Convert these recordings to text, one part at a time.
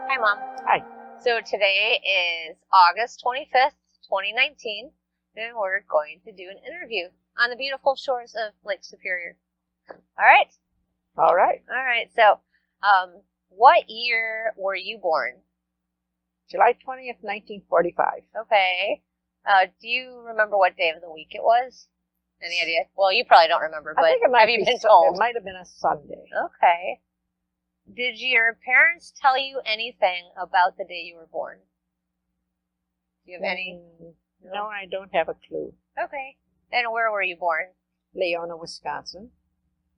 Hi, Mom. Hi. So today is August 25th, 2019, and we're going to do an interview on the beautiful shores of Lake Superior. All right? All right. All right. So, what year were you born? July 20th, 1945. Okay. Do you remember what day of the week it was? Any idea? Well, you probably don't remember, but I think it might have you been told? It might have been a Sunday. Okay. Did your parents tell you anything about the day you were born? Do you have any? No, I don't have a clue. Okay. And where were you born? Leona, Wisconsin,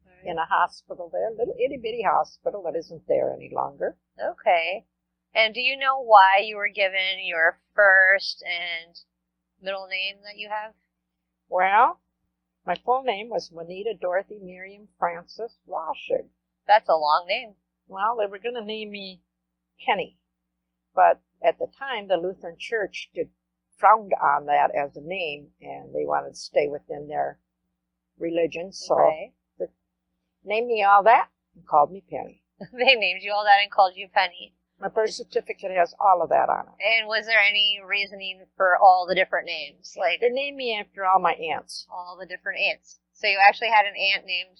Right. in a hospital there, a little itty-bitty hospital that isn't there any longer. Okay. And do you know why you were given your first and middle name that you have? Well, my full name was Juanita Dorothy Miriam Frances Raschig. That's a long name. Well, they were going to name me Penny, but at the time, the Lutheran Church frowned on that as a name, and they wanted to stay within their religion, so Okay. they named me all that and called me Penny. They named you all that and called you Penny. My birth certificate has all of that on it. And was there any reasoning for all the different names? Like They named me after all my aunts. all the different aunts. So you actually had an aunt named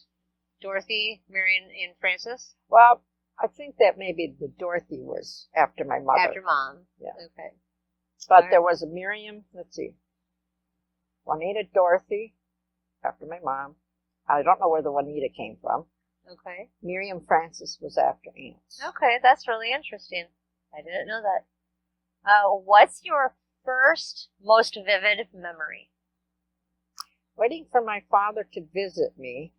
Dorothy, Marion, and Frances? Well, I think that maybe the Dorothy was after my mother. After Mom. Yeah. Okay. But All there right. was a Miriam, let's see, Juanita Dorothy, after my mom. I don't know where the Juanita came from. Okay. Miriam Frances was after aunts. Okay, that's really interesting. I didn't know that. What's your first, most vivid memory? Waiting for my father to visit me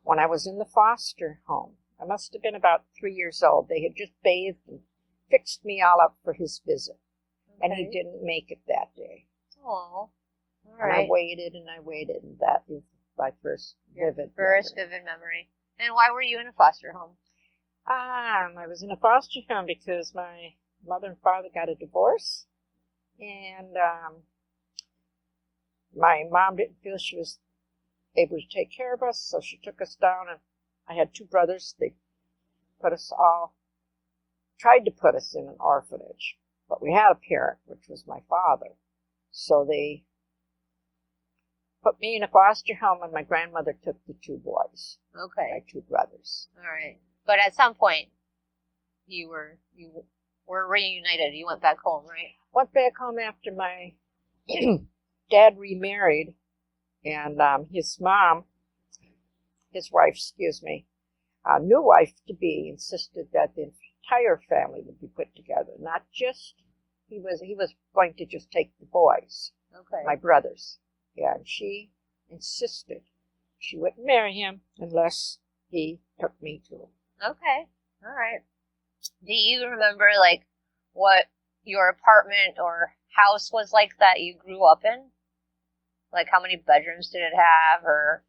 when I was in the foster home. I must have been about 3 years old. They had just bathed and fixed me all up for his visit. And he didn't make it that day. Oh, all And right. I waited, and that is my first vivid First memory. vivid memory. And why were you in a foster home? I was in a foster home because my mother and father got a divorce, and my mom didn't feel she was able to take care of us, so she took us down, and I had two brothers. They tried to put us in an orphanage, but we had a parent, which was my father, so they put me in a foster home, and my grandmother took the two boys, Okay. my two brothers. All right. But at some point, you were reunited. You went back home, right? Went back home after my dad remarried, and his wife, new wife-to-be, insisted that the entire family would be put together, not just, he was going to just take the boys, Okay. my brothers, and she insisted she wouldn't marry him unless he took me to him. Okay. All right. Do you remember, like, what your apartment or house was like that you grew up in? Like, how many bedrooms did it have, or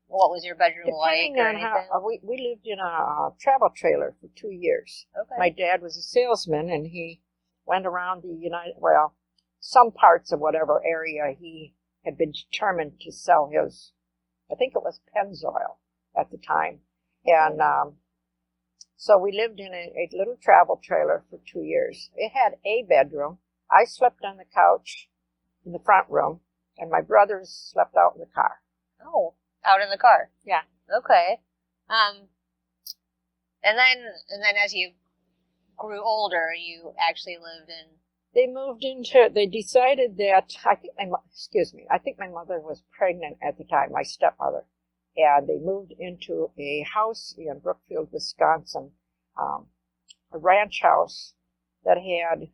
what was your bedroom like, Depending or on anything? how, we lived in a travel trailer for 2 years. Okay. My dad was a salesman, and he went around some parts of whatever area he had been determined to sell his, I think it was Pennzoil at the time. And so we lived in a little travel trailer for 2 years. It had a bedroom. I slept on the couch in the front room, and my brothers slept out in the car. Oh, out in the car. Yeah. Okay. And then as you grew older, you actually lived in. They decided that, I think my mother was pregnant at the time, my stepmother, and they moved into a house in Brookfield, Wisconsin, a ranch house that had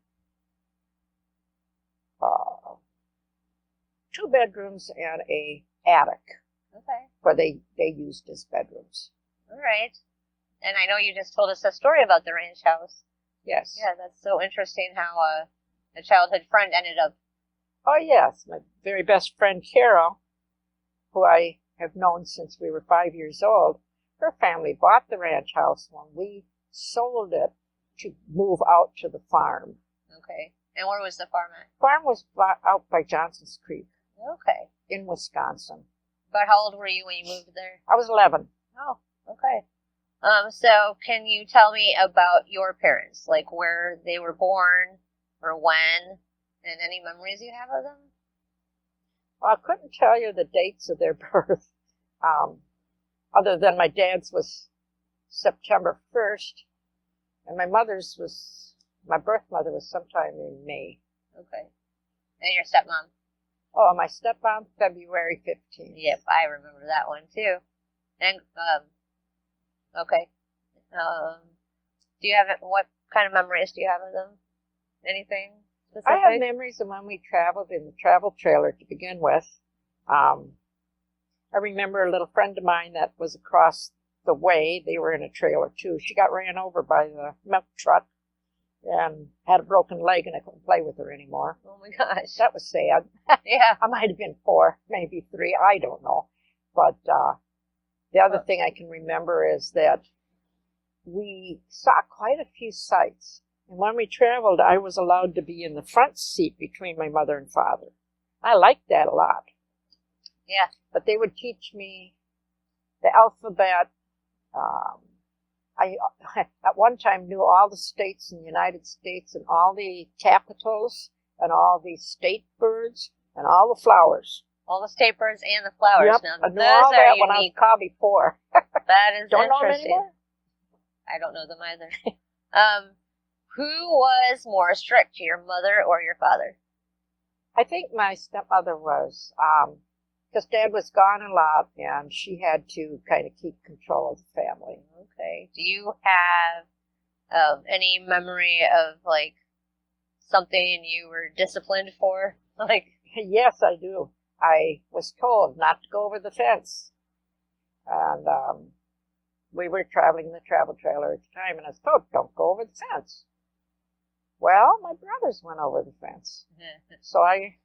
2 bedrooms and a attic, Okay. where they used as bedrooms. All right. And I know you just told us a story about the ranch house. Yes. Yeah, that's so interesting how a childhood friend ended up. Oh, yes. My very best friend, Carol, who I have known since we were 5 years old, her family bought the ranch house when we sold it to move out to the farm. Okay. And where was the farm at? Farm was out by Johnson's Creek Okay. in Wisconsin. But how old were you when you moved there? I was 11. Oh, okay. So can you tell me about your parents, like where they were born or when, and any memories you have of them? Well, I couldn't tell you the dates of their birth, other than my dad's was September 1st, and my birth mother was sometime in May. Okay. And your stepmom? Oh, my stepmom, February 15th. Yep, I remember that one too. And, okay. Do you have, what kind of memories do you have of them? Anything specific? I have memories of when we traveled in the travel trailer to begin with. I remember a little friend of mine that was across the way. They were in a trailer too. She got ran over by the milk truck and had a broken leg, and I couldn't play with her anymore. Oh my gosh. That was sad. Yeah. I might have been 4, maybe 3, I don't know. But the other thing I can remember is that we saw quite a few sights. And when we traveled, I was allowed to be in the front seat between my mother and father. I liked that a lot. Yeah. But they would teach me the alphabet. I at one time knew all the states in the United States and all the capitals and all the state birds and all the flowers. All the state birds and the flowers. Yep, Now, I knew those all are that unique. when I was called before. That is Don't know them interesting. anymore? I don't know them either. Who was more strict, your mother or your father? I think my stepmother was, because Dad was gone a lot, and she had to kind of keep control of the family. Okay. Do you have any memory of, like, something you were disciplined for? Like, Yes, I do. I was told not to go over the fence. And we were traveling in the travel trailer at the time, and I was told, don't go over the fence. Well, my brothers went over the fence. So I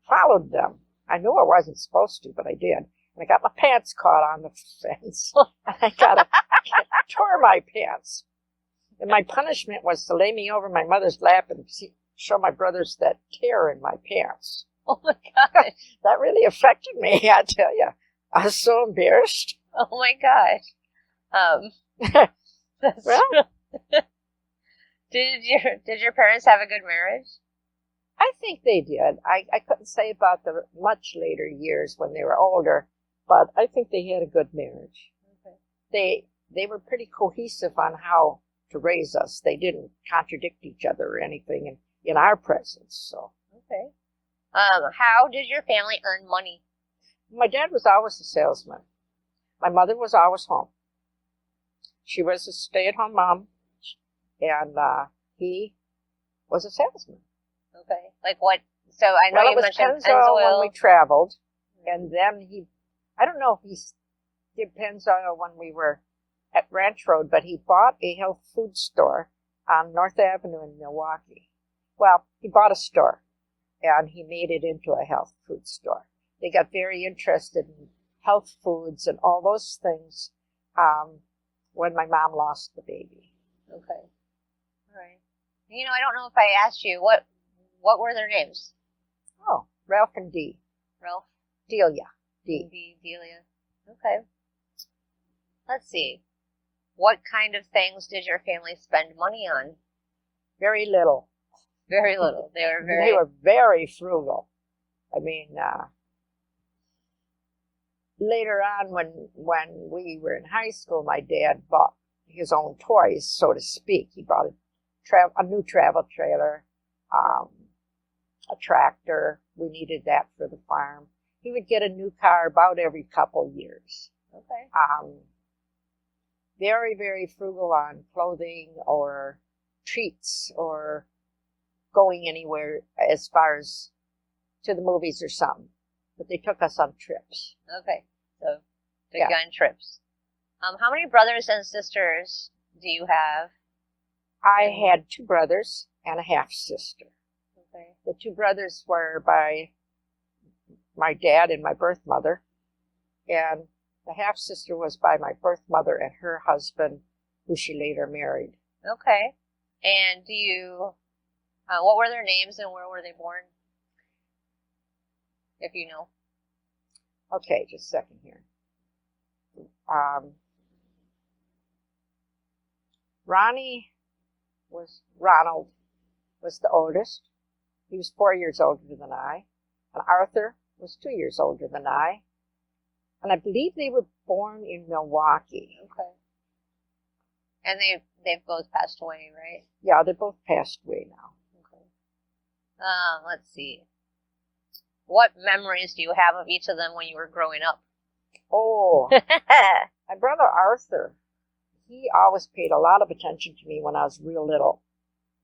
followed them. I knew I wasn't supposed to, but I did. And I got my pants caught on the fence. And I tore my pants. And my punishment was to lay me over my mother's lap and show my brothers that tear in my pants. oh my gosh. That really affected me, I tell you. I was so embarrassed. Oh my gosh. That's Well, Did your parents have a good marriage? I think they did. I couldn't say about the much later years when they were older, but I think they had a good marriage. Okay. They were pretty cohesive on how to raise us. They didn't contradict each other or anything in our presence. So Okay. How did your family earn money? my dad was always a salesman. My mother was always home. She was a stay-at-home mom, and he was a salesman. Okay. Like what? So I know Well, you it was mentioned Pennzoil when Pennzoil. we traveled, and then I don't know if he did Pennzoil when we were at Ranch Road, but he bought a health food store on North Avenue in Milwaukee. Well, he bought a store, and he made it into a health food store. They got very interested in health foods and all those things when my mom lost the baby. Okay. All right. You know, I don't know if I asked you what were their names? Oh, Ralph and Dee. Ralph, Delia. Dee. Delia. Okay. Let's see. What kind of things did your family spend money on? Very little. Very little. They They were very frugal. I mean, later on when we were in high school, my dad bought his own toys, so to speak. He bought a new travel trailer, a tractor. We needed that for the farm. He would get a new car about every couple years. Okay. Very, very frugal on clothing or treats or going anywhere as far as to the movies or something. But they took us on trips. Okay. So big on trips. How many brothers and sisters do you have? I had 2 brothers and a half-sister. Okay. The 2 brothers were by my dad and my birth mother, and the half-sister was by my birth mother and her husband, who she later married. Okay. And do you, what were their names and where were they born? If you know. Okay, just a second here. Ronald was the oldest. He was 4 years older than I. And Arthur was 2 years older than I. And I believe they were born in Milwaukee. Okay. And they've both passed away, right? Yeah, they both passed away now. Okay. Let's see. What memories do you have of each of them when you were growing up? Oh, my brother Arthur, he always paid a lot of attention to me when I was real little.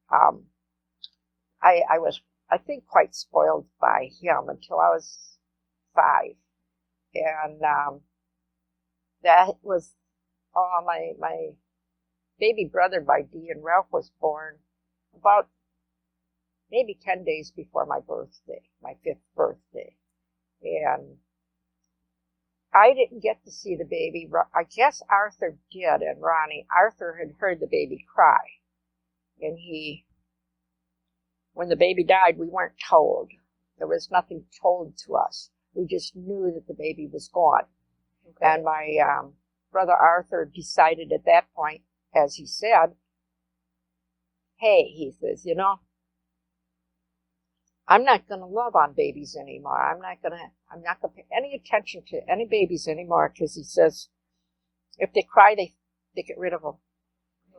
I was, I think, quite spoiled by him until I was 5. And that was, my baby brother by Dee and Ralph was born about maybe 10 days before my birthday, my 5th birthday. And I didn't get to see the baby. I guess Arthur did, and Ronnie. Arthur had heard the baby cry. And when the baby died, we weren't told. There was nothing told to us. We just knew that the baby was gone. Okay. And my brother Arthur decided at that point, as he said, hey, he says, I'm not going to love on babies anymore. I'm not going to pay any attention to any babies anymore, because he says, if they cry, they get rid of them.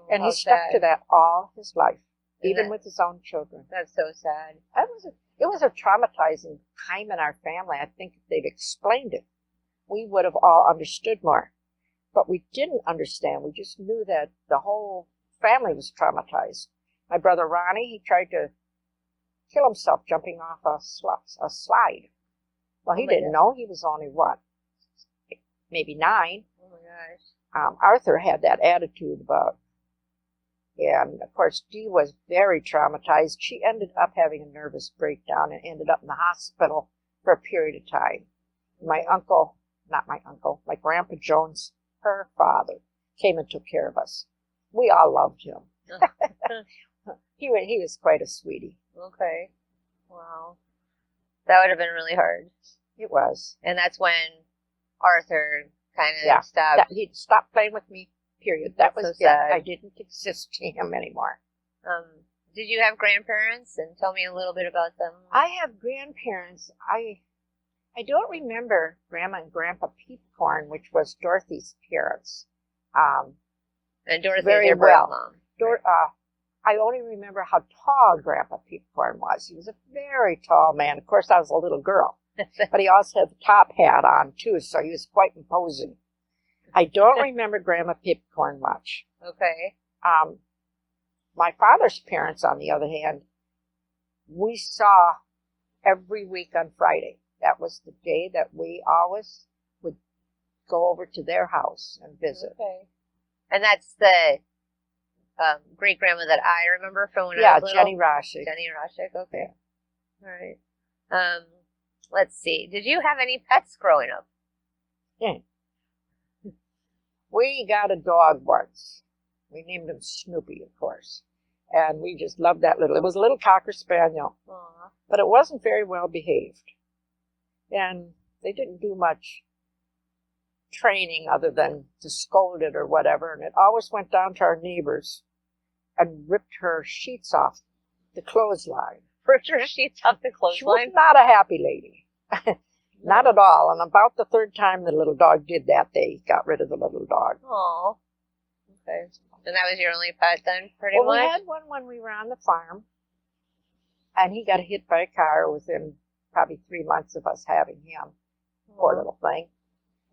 And he stuck to that all his life, even with his own children. That's so sad. It was a traumatizing time in our family. I think if they'd explained it, we would have all understood more. But we didn't understand. We just knew that the whole family was traumatized. My brother Ronnie, he tried to kill himself jumping off a slide. Well, he didn't know. He was only, maybe 9. Oh, my gosh. Arthur had that attitude about, and, of course, Dee was very traumatized. She ended up having a nervous breakdown and ended up in the hospital for a period of time. My Grandpa Jones, her father, came and took care of us. We all loved him. He was quite a sweetie. Okay. Wow. That would have been really hard. It was. And that's when Arthur kind of stopped. He stopped playing with me, period. That was so it. sad. I didn't exist to him anymore. Did you have grandparents? And tell me a little bit about them. I have grandparents. I don't remember Grandma and Grandpa Peepcorn, which was Dorothy's parents. And Dorothy very your birth well. mom. I only remember how tall Grandpa Peepcorn was. He was a very tall man. Of course, I was a little girl. But he also had the top hat on, too, so he was quite imposing. I don't remember Grandma Peepcorn much. Okay. My father's parents, on the other hand, we saw every week on Friday. That was the day that we always would go over to their house and visit. Okay. And that's the great grandma that I remember from when I was little. Penny Raschig. Penny Raschig. Okay. All right. Let's see. Did you have any pets growing up? Yeah. We got a dog once. We named him Snoopy, of course. And we just loved that it was a little Cocker Spaniel. Aww. But it wasn't very well behaved. And they didn't do much training other than to scold it or whatever. And it always went down to our neighbors and ripped her sheets off the clothesline. Ripped her sheets off the clothesline? She was not a happy lady. Not at all. And about the 3rd time the little dog did that, they got rid of the little dog. Oh. Okay. And that was your only pet then, pretty much? We had one when we were on the farm. And he got hit by a car within probably 3 months of us having him. Poor little thing.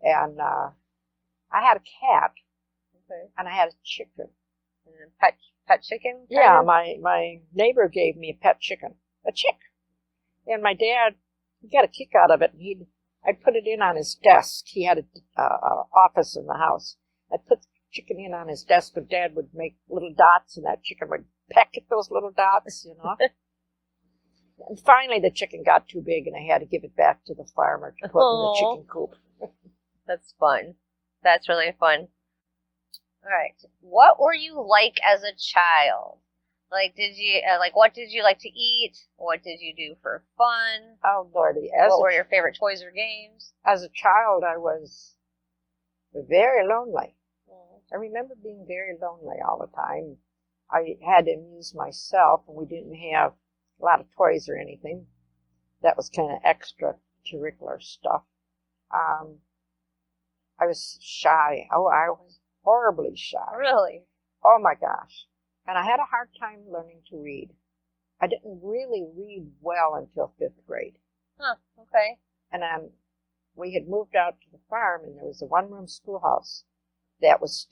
And I had a cat. Okay. And I had a chicken. And a pet chicken? Yeah, my neighbor gave me a pet chicken. A chick. And my dad, he got a kick out of it. And I'd put it in on his desk. He had an office in the house. I'd put the chicken in on his desk, but Dad would make little dots, and that chicken would peck at those little dots, And finally, the chicken got too big, and I had to give it back to the farmer to put in the chicken coop. That's fun. That's really fun. All right. What were you like as a child? Like, did you what did you like to eat? What did you do for fun? Oh, Lordy. What were your favorite toys or games? As a child, I was very lonely. I remember being very lonely all the time. I had to amuse myself, and we didn't have a lot of toys or anything. That was kind of extracurricular stuff. Um, I was shy. Oh, I was horribly shy. Really? Oh my gosh. And I had a hard time learning to read. I didn't really read well until fifth grade. Huh, okay. And we had moved out to the farm, and there was a one-room schoolhouse. That was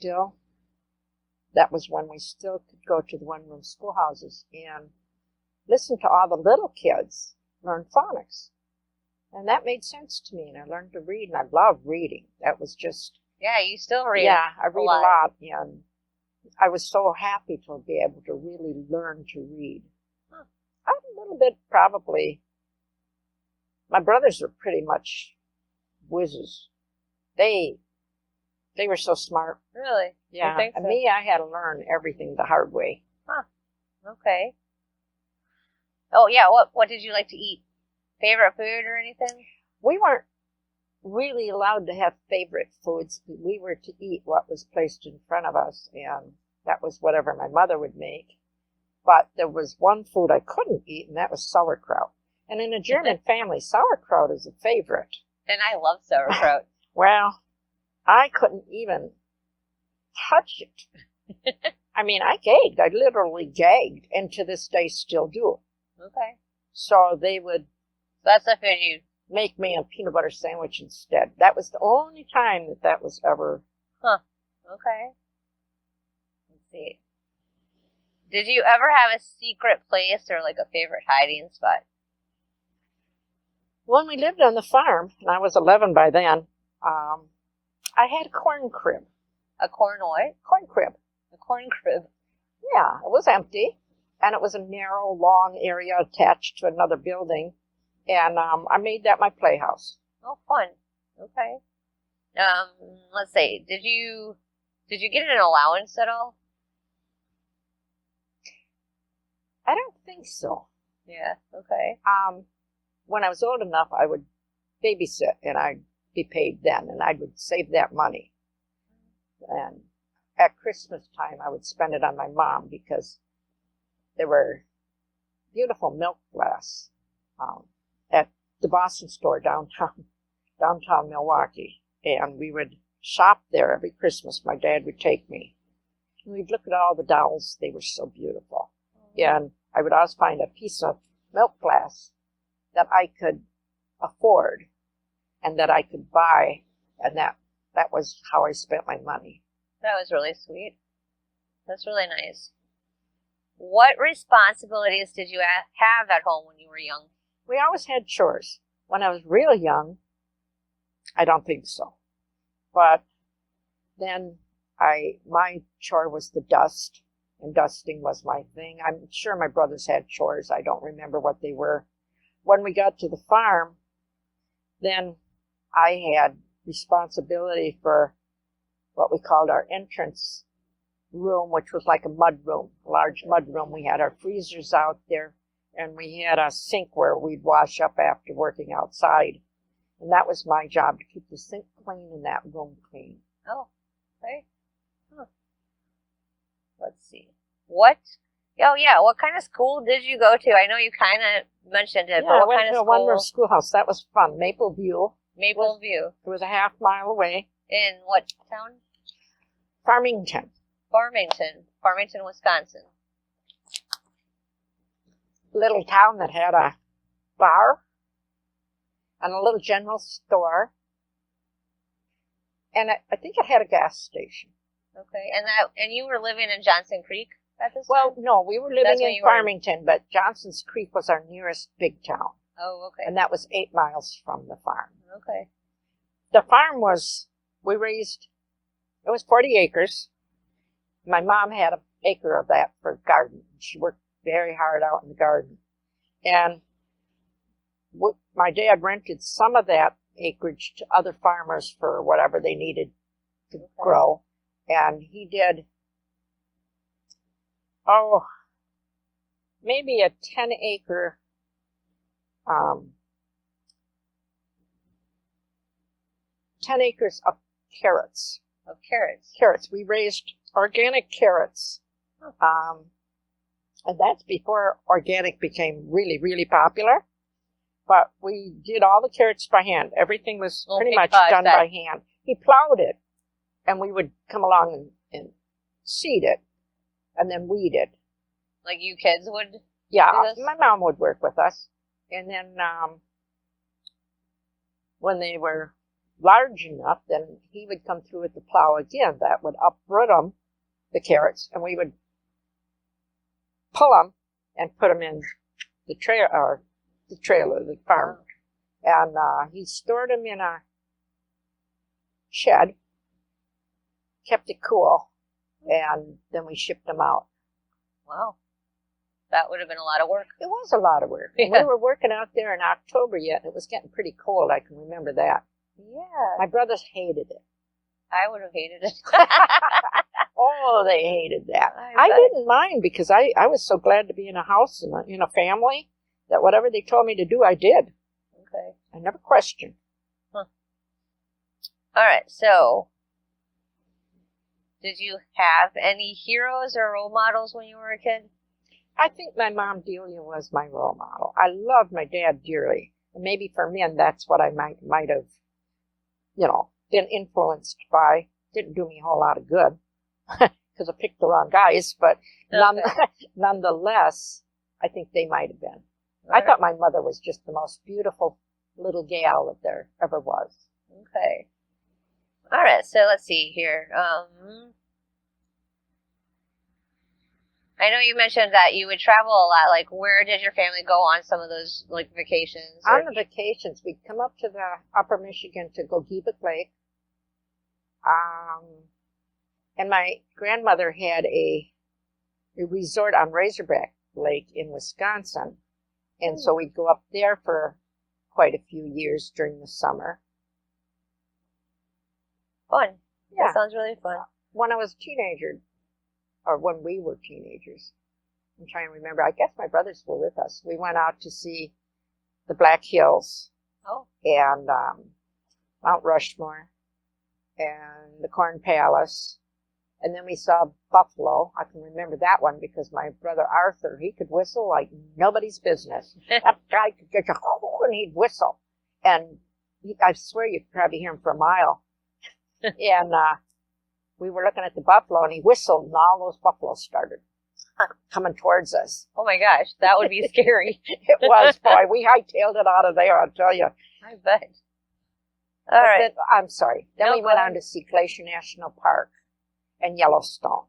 when we still could go to the one-room schoolhouses and listen to all the little kids learn phonics. And that made sense to me, and I learned to read, and I love reading. That was just... Yeah, you still read. Yeah, I read a lot, and I was so happy to be able to really learn to read. Huh. I'm a little bit probably... My brothers were pretty much whizzes. They were so smart. Really? Yeah, I think so. and me, I had to learn everything the hard way. Huh. Okay. Oh, yeah, what did you like to eat? Favorite food or anything? We weren't really allowed to have favorite foods. We were to eat what was placed in front of us, and that was whatever my mother would make. But there was one food I couldn't eat, and that was sauerkraut. And in a German family, sauerkraut is a favorite. And I love sauerkraut. Well, I couldn't even touch it. I mean, I gagged. I literally gagged, and to this day still do. Okay. So they would That's the food you... make me a peanut butter sandwich instead. That was the only time that was ever... Huh. Okay. Let's see. Did you ever have a secret place or like a favorite hiding spot? When we lived on the farm, and I was 11 by then, I had a corn crib. A corn what? Corn crib. A corn crib. Yeah, it was empty, and it was a narrow, long area attached to another building, and I made that my playhouse. Oh, fun. Okay. Let's see. Did you get an allowance at all? I don't think so. Yeah. Okay. When I was old enough, I would babysit, and I'd be paid then, and I would save that money. And at Christmas time, I would spend it on my mom because there were beautiful milk glass at the Boston store downtown Milwaukee, and we would shop there every Christmas. My dad would take me, and we'd look at all the dolls. They were so beautiful. And I would always find a piece of milk glass that I could afford and that I could buy, and that was how I spent my money. That was really sweet. That's really nice. What responsibilities did you have at home when you were young? We always had chores. When I was real young, I don't think so. But then my chore was the dust, and dusting was my thing. I'm sure my brothers had chores. I don't remember what they were. When we got to the farm, then I had responsibility for what we called our entrance room, which was like a mud room, a large mud room. We had our freezers out there, and we had a sink where we'd wash up after working outside. And that was my job, to keep the sink clean and that room clean. Oh, okay. Huh. Let's see. What kind of school did you go to? I know you kind of mentioned it, but what kind of school? I went to a one-room schoolhouse. That was fun. Maple View. It was a half mile away. In what town? Farmington, Wisconsin. Little town that had a bar and a little general store, and I think it had a gas station. Okay, and you were living in Johnson Creek at this time? Well, no, we were living in Farmington, but Johnson's Creek was our nearest big town. Oh, okay. And that was 8 miles from the farm. Okay. The farm it was 40 acres. My mom had an acre of that for garden. She worked very hard out in the garden. And my dad rented some of that acreage to other farmers for whatever they needed to grow. And he did, maybe a 10-acre of carrots. Of carrots. Carrots. We raised organic carrots. And that's before organic became really, really popular. But we did all the carrots by hand. Everything was pretty much done by hand. He plowed it, and we would come along and seed it, and then weed it. Like you kids would? Yeah, my mom would work with us. And then when they were large enough, then he would come through with the plow again. That would uproot them, the carrots, and we would pull them and put them in the trailer, the farm. And he stored them in a shed, kept it cool, and then we shipped them out. Wow. That would have been a lot of work. It was a lot of work. Yeah. We were working out there in October yet, and it was getting pretty cold. I can remember that. Yeah. My brothers hated it. I would have hated it. Oh, they hated that. I didn't mind because I was so glad to be in a house and in a family that whatever they told me to do, I did. Okay. I never questioned. Huh. All right, so did you have any heroes or role models when you were a kid? I think my mom Delia was my role model. I loved my dad dearly. And maybe for men, that's what I might have, been influenced by. Didn't do me a whole lot of good because I picked the wrong guys. But nonetheless, I think they might have been. Right. I thought my mother was just the most beautiful little gal that there ever was. Okay. All right, so let's see here. I know you mentioned that you would travel a lot. Like, where did your family go on some of those, like, vacations? On the vacations, we'd come up to the Upper Michigan to Gogebic Lake. And my grandmother had a resort on Razorback Lake in Wisconsin. And so we'd go up there for quite a few years during the summer. Fun. Yeah. That sounds really fun. When I was a teenager, or when we were teenagers, I'm trying to remember, I guess my brothers were with us. We went out to see the Black Hills. Oh. And Mount Rushmore and the Corn Palace. And then we saw buffalo. I can remember that one because my brother Arthur, he could whistle like nobody's business. That guy could get you, and he'd whistle. And I swear you'd probably hear him for a mile. And we were looking at the buffalo, and he whistled, and all those buffaloes started coming towards us. Oh my gosh, that would be scary. It was, boy. We hightailed it out of there, I'll tell you. I bet. All right. Then, I'm sorry. Then we went on to see Glacier National Park and Yellowstone.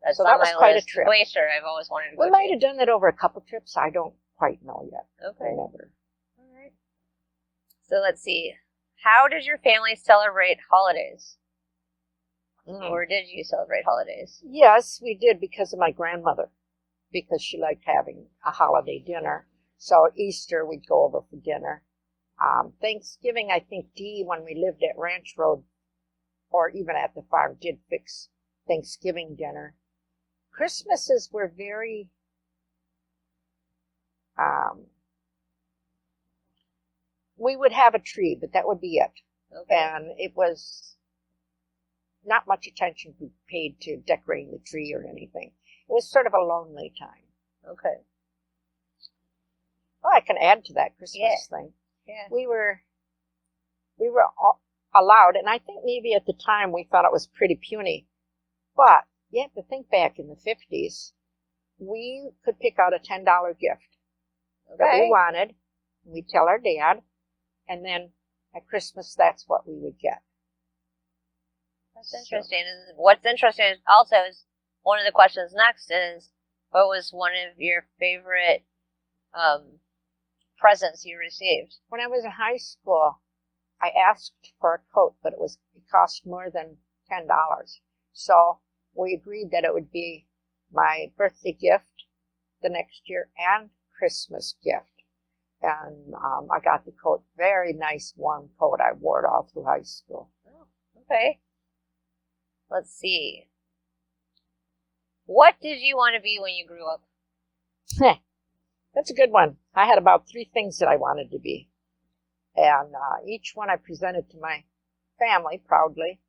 That's so that was quite a trip. Glacier, I've always wanted to go. We might have done that over a couple trips. I don't quite know yet. Okay. Never. All right. So let's see. How did your family celebrate holidays? Or did you celebrate holidays? Yes, we did because of my grandmother, because she liked having a holiday dinner. So Easter, we'd go over for dinner. Thanksgiving, I think Dee, when we lived at Ranch Road, or even at the farm, did fix Thanksgiving dinner. Christmases were very, we would have a tree, but that would be it. Okay. And it was not much attention paid to decorating the tree or anything. It was sort of a lonely time. Okay. Oh, I can add to that Christmas thing. Yeah. We were allowed, and I think maybe at the time we thought it was pretty puny, but you have to think back in the 50s, we could pick out a $10 gift that we wanted. We'd tell our dad, and then at Christmas, that's what we would get. That's interesting. And what's interesting is also is one of the questions next is, what was one of your favorite presents you received? When I was in high school, I asked for a coat, but it cost more than $10. So we agreed that it would be my birthday gift the next year and Christmas gift. And I got the coat, very nice warm coat. I wore it all through high school. Oh, okay. Let's see. What did you want to be when you grew up? That's a good one. I had about 3 things that I wanted to be. And each one I presented to my family proudly.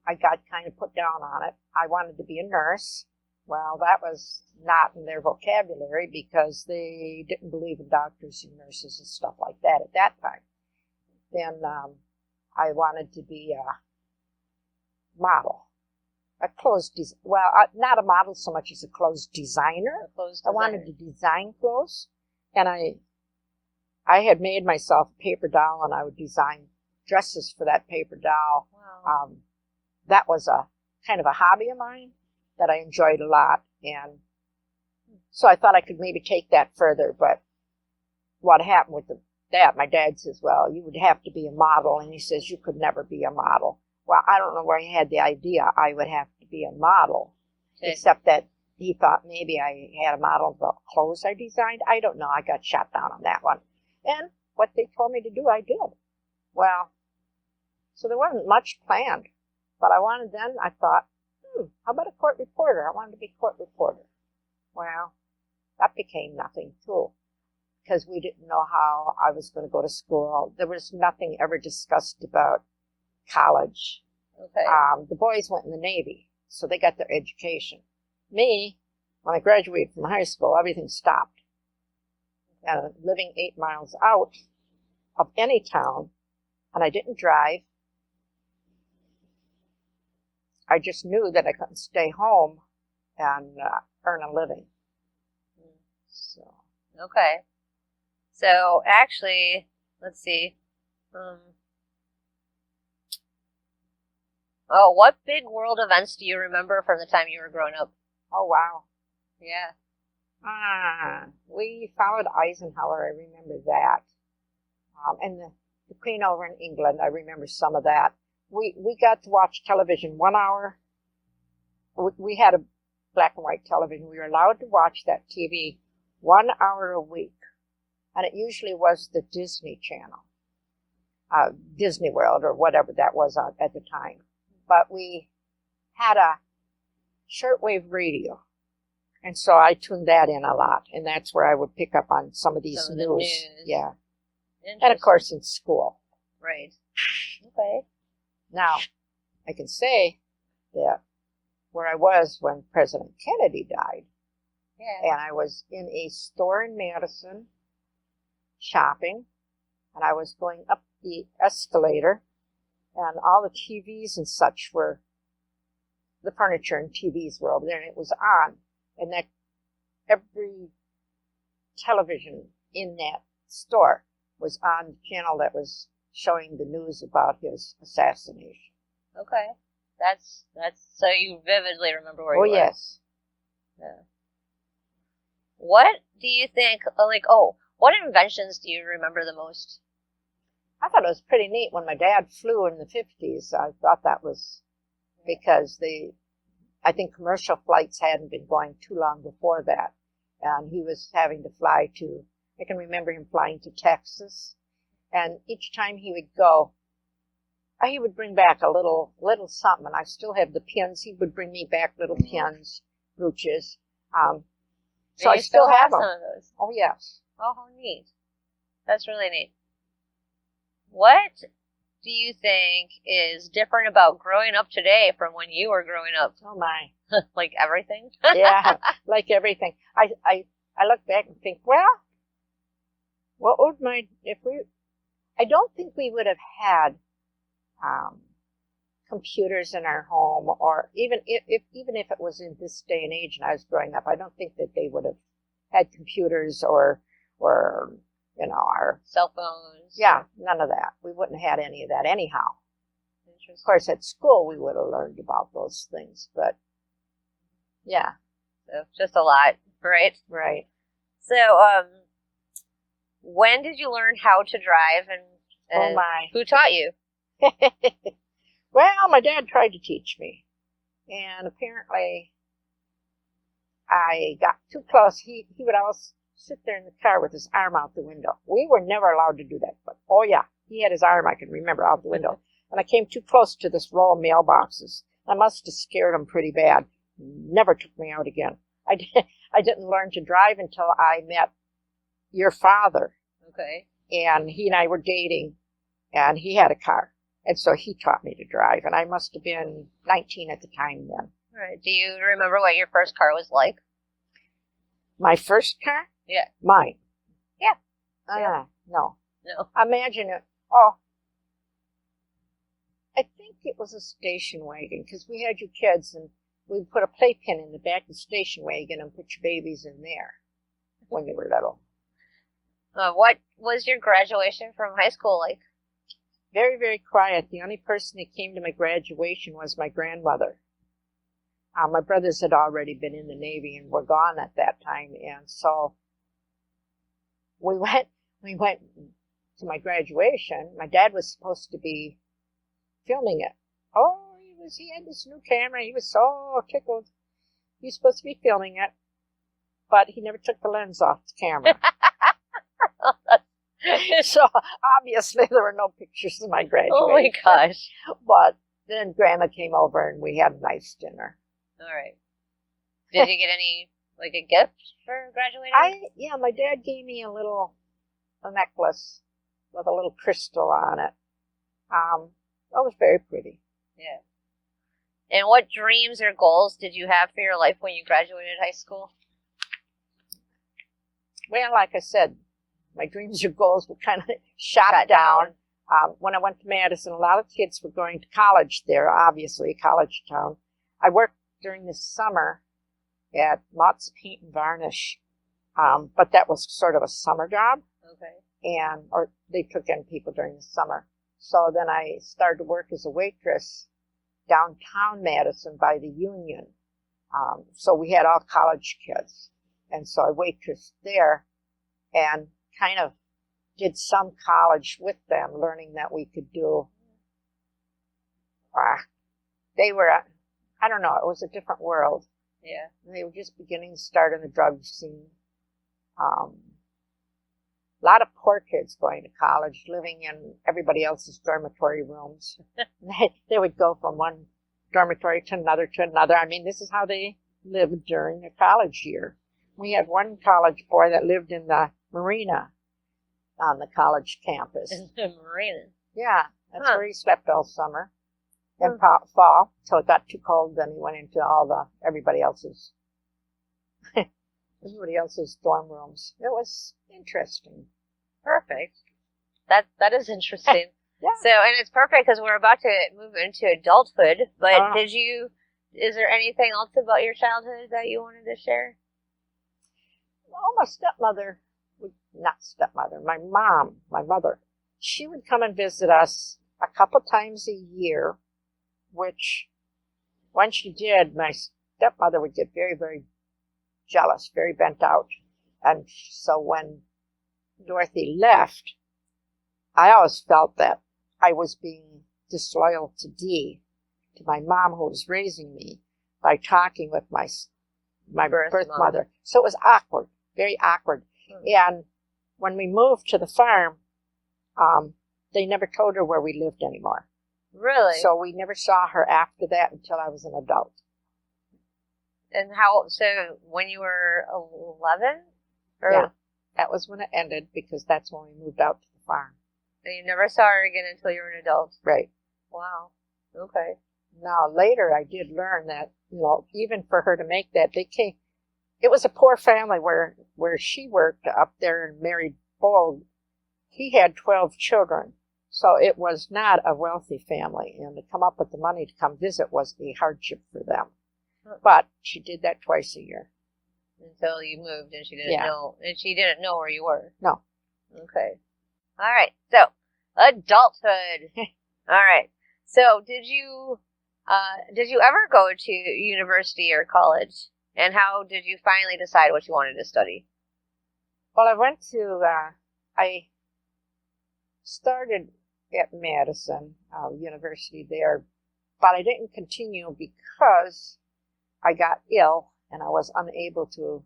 I got kind of put down on it. I wanted to be a nurse. Well, that was not in their vocabulary because they didn't believe in doctors and nurses and stuff like that at that time. Then I wanted to be a model, a clothes not a model so much as a clothes designer. I wanted to design clothes, and I had made myself a paper doll, and I would design dresses for that paper doll. Wow. That was a kind of a hobby of mine that I enjoyed a lot, and so I thought I could maybe take that further. But what happened with that? My dad says, "Well, you would have to be a model," and he says you could never be a model. Well, I don't know where he had the idea I would have to be a model, except that he thought maybe I had a model of the clothes I designed. I don't know. I got shot down on that one. And what they told me to do, I did. Well, so there wasn't much planned. But I thought, how about a court reporter? I wanted to be a court reporter. Well, that became nothing, too, because we didn't know how I was going to go to school. There was nothing ever discussed about college. Okay. The boys went in the Navy, so they got their education. Me, when I graduated from high school, everything stopped. And living 8 miles out of any town, and I didn't drive. I just knew that I couldn't stay home and earn a living. So. Okay. So, actually, let's see. What big world events do you remember from the time you were growing up? Oh, wow. Yeah. We followed Eisenhower. I remember that. And the Queen over in England, I remember some of that. We got to watch television 1 hour. We had a black and white television. We were allowed to watch that TV 1 hour a week. And it usually was the Disney Channel, Disney World or whatever that was at the time. But we had a shortwave radio. And so I tuned that in a lot. And that's where I would pick up on some of these news. Yeah. And of course in school. Right. Okay. Now, I can say that where I was when President Kennedy died, and I was in a store in Madison shopping, and I was going up the escalator, and all the TVs and such were, the furniture and TVs were over there, and it was on, and that every television in that store was on the channel that was showing the news about his assassination. Okay. That's so you vividly remember where you were. Oh, yes. Yeah. What do you think, what inventions do you remember the most? I thought it was pretty neat when my dad flew in the 50s. I thought that was because I think commercial flights hadn't been going too long before that. And he was having to fly I can remember him flying to Texas. And each time he would go, he would bring back a little something. And I still have the pins. He would bring me back little pins, brooches. So I still have them. Some of those. Oh, yes. Oh, how neat. That's really neat. What do you think is different about growing up today from when you were growing up? Oh, my. Like everything? Yeah, like everything. I look back and think, well, what would I don't think we would have had computers in our home, or even if it was in this day and age and I was growing up, I don't think that they would have had computers or our cell phones. Yeah, none of that. We wouldn't have had any of that anyhow. Of course, at school we would have learned about those things, but yeah. So just a lot, right? Right. So, when did you learn how to drive, and oh my, who taught you? Well, my dad tried to teach me, and apparently I got too close. He would always sit there in the car with his arm out the window. We were never allowed to do that, but oh yeah, he had his arm, I can remember, out the window. And I came too close to this row of mailboxes. I must have scared him pretty bad. Never took me out again. I didn't learn to drive until I met your father. Okay. And he and I were dating, and he had a car. And so he taught me to drive, and I must have been 19 at the time then. All right. Do you remember what your first car was like? My first car? Yeah. Mine. Yeah. No. No. Imagine it. Oh, I think it was a station wagon, because we had your kids, and we would put a playpen in the back of the station wagon and put your babies in there when they were little. What was your graduation from high school like? Very, very quiet. The only person that came to my graduation was my grandmother. My brothers had already been in the Navy and were gone at that time, and so we went to my graduation. My dad was supposed to be filming it. Oh, he had this new camera. He was so tickled. He was supposed to be filming it, but he never took the lens off the camera. So obviously there were no pictures of my graduation. Oh my gosh. But then Grandma came over and we had a nice dinner. All right. Did you get any, like, a gift for graduating? Yeah, my dad gave me a necklace with a little crystal on it. That was very pretty. Yeah. And what dreams or goals did you have for your life when you graduated high school? Well, like I said, my dreams or goals were kind of shot down. When I went to Madison, a lot of kids were going to college there, obviously, college town. I worked during the summer at Mott's Paint and Varnish, but that was sort of a summer job. Okay. Or they took in people during the summer. So then I started to work as a waitress downtown Madison by the Union. So we had all college kids. And so I waitressed there and kind of did some college with them, learning that we could do. They were, I don't know, it was a different world. Yeah. They were just beginning to start in the drug scene. A lot of poor kids going to college, living in everybody else's dormitory rooms. They would go from one dormitory to another to another. I mean, this is how they lived during their college year. We had one college boy that lived in the marina on the college campus. In the marina? Yeah, that's where he slept all summer and fall till it got too cold. Then he went into everybody else's dorm rooms. It was interesting. Perfect. That is interesting. Yeah. So, and it's perfect because we're about to move into adulthood. But is there anything else about your childhood that you wanted to share? Well, my mother, she would come and visit us a couple times a year, which when she did, my stepmother would get very, very jealous, very bent out. And so when Dorothy left, I always felt that I was being disloyal to my mom who was raising me, by talking with my birth mother. So it was awkward, very awkward. And when we moved to the farm, they never told her where we lived anymore. Really? So we never saw her after that until I was an adult. And so when you were 11? Yeah, that was when it ended, because that's when we moved out to the farm. And you never saw her again until you were an adult? Right. Wow. Okay. Now, later I did learn that, even for her to make that, it was a poor family where she worked up there and married Bold. He had 12 children, so it was not a wealthy family, and to come up with the money to come visit was a hardship for them. But she did that twice a year. Until you moved and she didn't know, and she didn't know where you were. No. Okay. All right. So, adulthood. All right. So, did you ever go to university or college? And how did you finally decide what you wanted to study? Well, I started at Madison University there, but I didn't continue because I got ill and I was unable to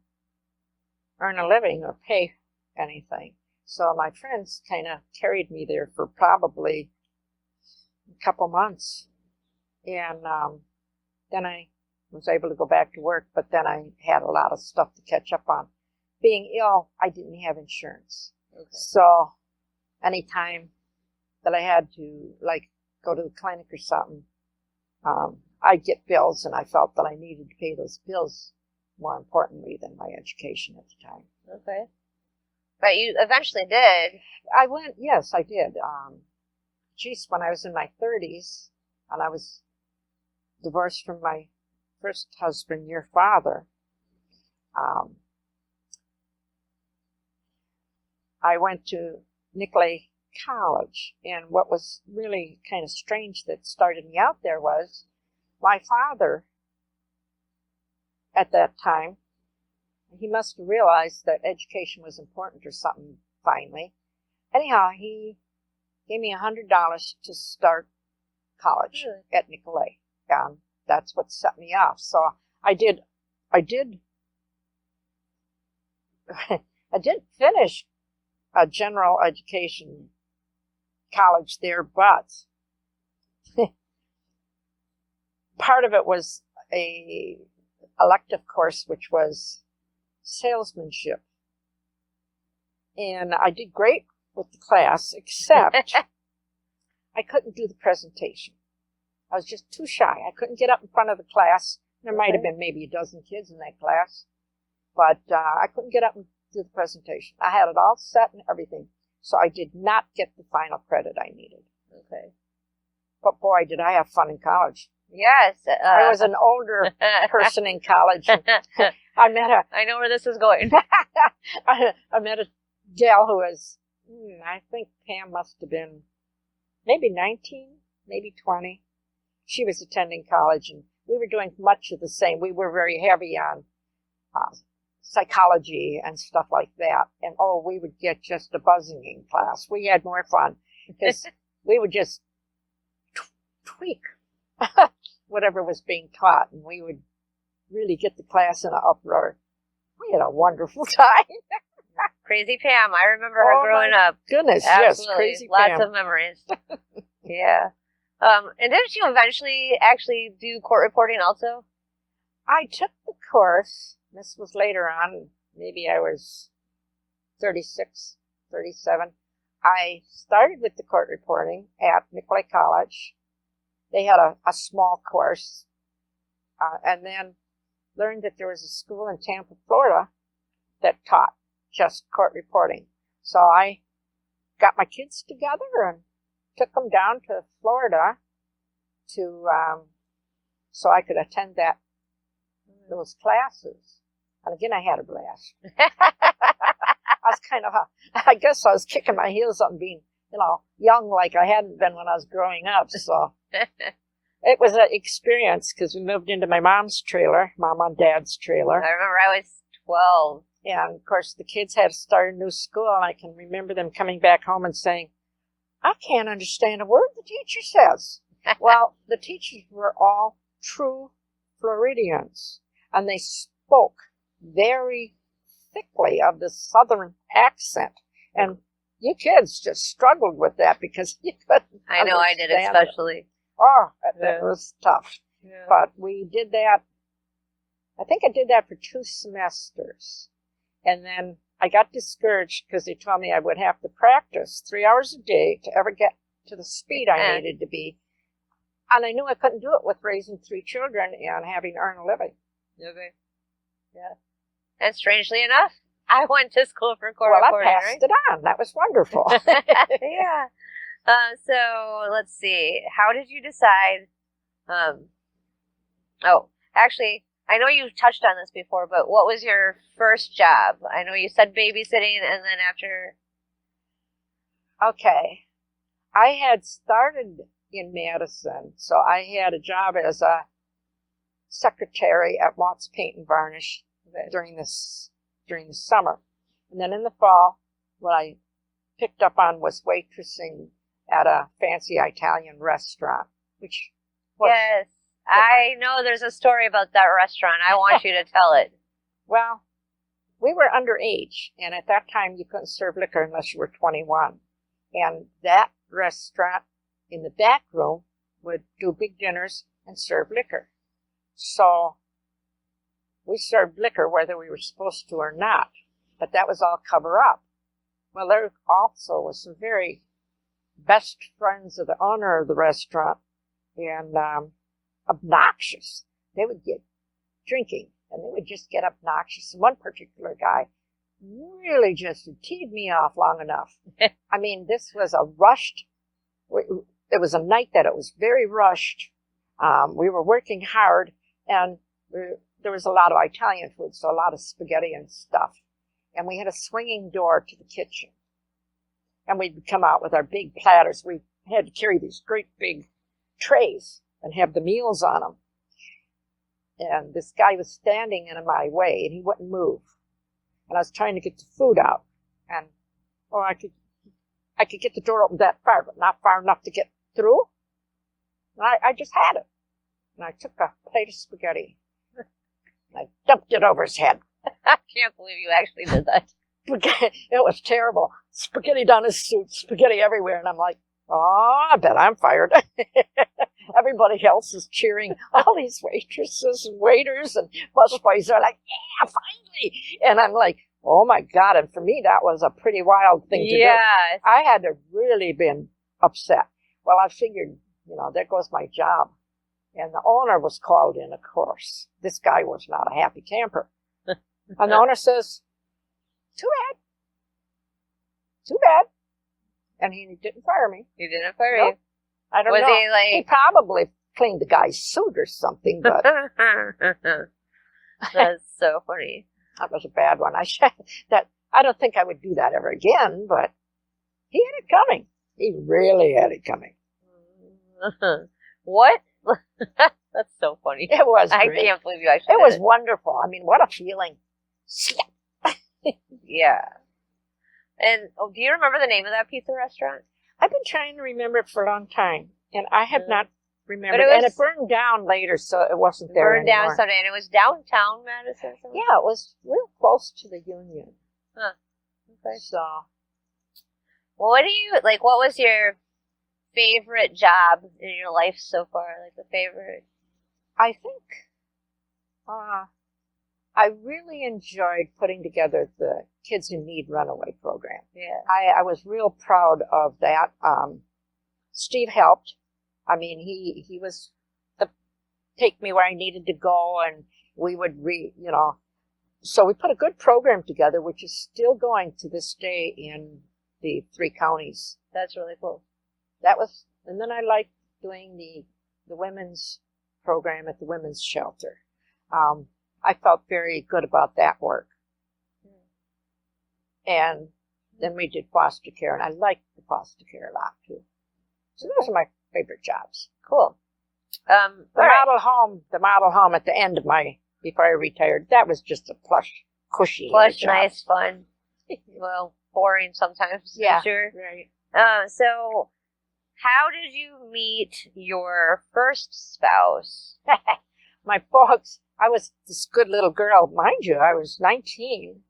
earn a living or pay anything. So my friends kind of carried me there for probably a couple months. And then I was able to go back to work, but then I had a lot of stuff to catch up on. Being ill, I didn't have insurance. Okay. So anytime that I had to, like go to the clinic or something, I'd get bills, and I felt that I needed to pay those bills more importantly than my education at the time. Okay. But you eventually did. I went, yes, I did. When I was in my 30s, and I was divorced from my first husband, your father, I went to Nicolay College, and what was really kind of strange that started me out there was my father, at that time, he must have realized that education was important or something finally. Anyhow, he gave me $100 to start college at Nicolay. That's what set me off. So I did I did finish a general education college there, but part of it was a elective course, which was salesmanship. And I did great with the class, except I couldn't do the presentation. I was just too shy. I couldn't get up in front of the class. There might have been maybe a dozen kids in that class, but I couldn't get up and do the presentation. I had it all set and everything, so I did not get the final credit I needed. Okay. But boy, did I have fun in college. Yes. I was an older person in college. I know where this is going. I met a gal who was, I think Pam must have been maybe 19, maybe 20. She was attending college, and we were doing much of the same. We were very heavy on psychology and stuff like that. And, we would get just a buzzing in class. We had more fun because we would just tweak whatever was being taught, and we would really get the class in an uproar. We had a wonderful time. Crazy Pam. I remember her growing up. Goodness, Absolutely. yes, Crazy Lots Pam. of memories. Yeah. And didn't you eventually actually do court reporting also? I took the course. This was later on. Maybe I was 36, 37. I started with the court reporting at Nicolay College. They had a small course, and then learned that there was a school in Tampa, Florida, that taught just court reporting. So I got my kids together and took them down to Florida to so I could attend those classes. And again, I had a blast. I guess I was kicking my heels up and being, young like I hadn't been when I was growing up. So it was an experience because we moved into my mom's trailer, mom and dad's trailer. I remember I was 12. And, of course, the kids had to start a new school, and I can remember them coming back home and saying, I can't understand a word the teacher says. Well, the teachers were all true Floridians, and they spoke very thickly of the southern accent. And you kids just struggled with that because you couldn't I know I did, especially. It was tough. Yeah. But we did that. I think I did that for 2 semesters. And then I got discouraged because they told me I would have to practice 3 hours a day to ever get to the speed I needed to be. And I knew I couldn't do it with raising 3 children and having to earn a living. Okay. Yeah. And strangely enough, I went to school for court reporting. I passed it on. That was wonderful. Yeah. So let's see. How did you decide? Actually, I know you've touched on this before, but what was your first job? I know you said babysitting, and then after. Okay. I had started in Madison, so I had a job as a secretary at Watts Paint and Varnish during the summer. And then in the fall, what I picked up on was waitressing at a fancy Italian restaurant, which was Yes, I know there's a story about that restaurant. I want you to tell it. Well, we were underage, and at that time you couldn't serve liquor unless you were 21. And that restaurant in the back room would do big dinners and serve liquor. So we served liquor whether we were supposed to or not, but that was all cover up. Well, there also was some very best friends of the owner of the restaurant, and obnoxious. They would get drinking, and they would just get obnoxious. And one particular guy really just teed me off long enough. I mean, this was a rushed, it was a night that it was very rushed. We were working hard, and there was a lot of Italian food, so a lot of spaghetti and stuff. And we had a swinging door to the kitchen. And we'd come out with our big platters. We had to carry these great big trays and have the meals on them. And this guy was standing in my way, and he wouldn't move. And I was trying to get the food out. And, I could get the door open that far, but not far enough to get through. And I just had it. And I took a plate of spaghetti. And I dumped it over his head. I can't believe you actually did that. It was terrible. Spaghetti down his suit, spaghetti everywhere. And I'm like, oh, I bet I'm fired. Everybody else is cheering. All these waitresses and waiters and busboys are like, yeah, finally. And I'm like, oh my God. And for me, that was a pretty wild thing to do. I had to really been upset. Well, I figured, there goes my job. And the owner was called in, of course. This guy was not a happy camper. And the owner says, too bad. And he didn't fire me. He didn't fire you? I don't know. He probably cleaned the guy's suit or something, but. That's so funny. That was a bad one. I don't think I would do that ever again, but he had it coming. He really had it coming. What? That's so funny. It was great. I can't believe you actually It was wonderful. I mean, what a feeling. Yeah. And do you remember the name of that pizza restaurant? I've been trying to remember it for a long time, and I have not remembered. And it burned down later, so it wasn't there anymore. Burned down someday, and it was downtown Madison. Yeah, it was real close to the Union. Huh. Okay. So, well, what was your favorite job in your life so far? Like the favorite? I think I really enjoyed putting together the Kids in Need Runaway program. Yeah. I was real proud of that. Steve helped. I mean, he was take me where I needed to go, and we would so we put a good program together, which is still going to this day in the 3 counties. That's really cool. And then I liked doing the women's program at the women's shelter. I felt very good about that work. And then we did foster care, and I liked the foster care a lot too. So those are my favorite jobs. Cool. The model home at the end of before I retired, that was just a cushy plush, job. nice, fun. Well, boring sometimes. Yeah, sure. Right. So, how did you meet your first spouse? My folks, I was this good little girl. Mind you, I was 19.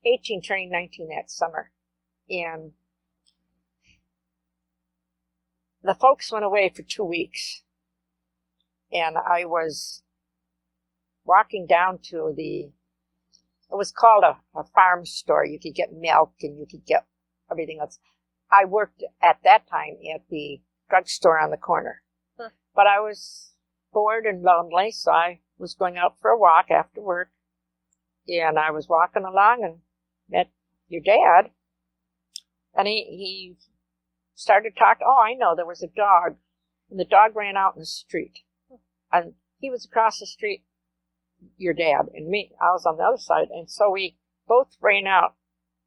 18 turning 19 that summer. And the folks went away for 2 weeks. And I was walking down to it was called a farm store. You could get milk and you could get everything else. I worked at that time at the drugstore on the corner. Huh. But I was bored and lonely, so I was going out for a walk after work. And I was walking along and met your dad. And he started talking. Oh, I know, there was a dog. And the dog ran out in the street. And he was across the street, your dad, and me. I was on the other side. And so we both ran out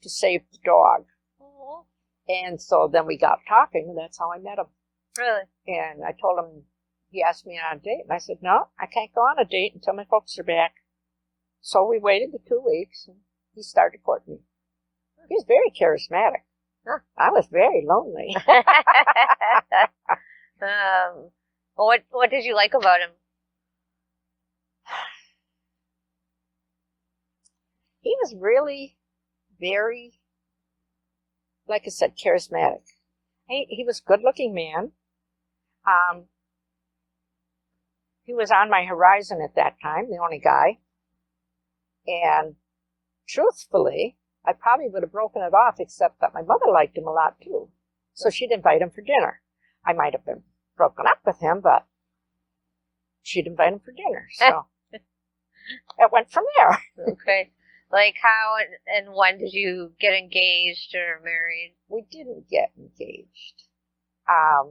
to save the dog. Aww. And so then we got talking, and that's how I met him. Really? And I told him, he asked me on a date. And I said, no, I can't go on a date until my folks are back. So we waited the 2 weeks, and he started courting me. He was very charismatic. Huh. I was very lonely. What did you like about him? He was really very, like I said, charismatic. He was a good-looking man. He was on my horizon at that time, the only guy. And truthfully, I probably would have broken it off, except that my mother liked him a lot too. So she'd invite him for dinner. I might have been broken up with him, but she'd invite him for dinner. So it went from there. Okay. Like how and when did you get engaged or married? We didn't get engaged. I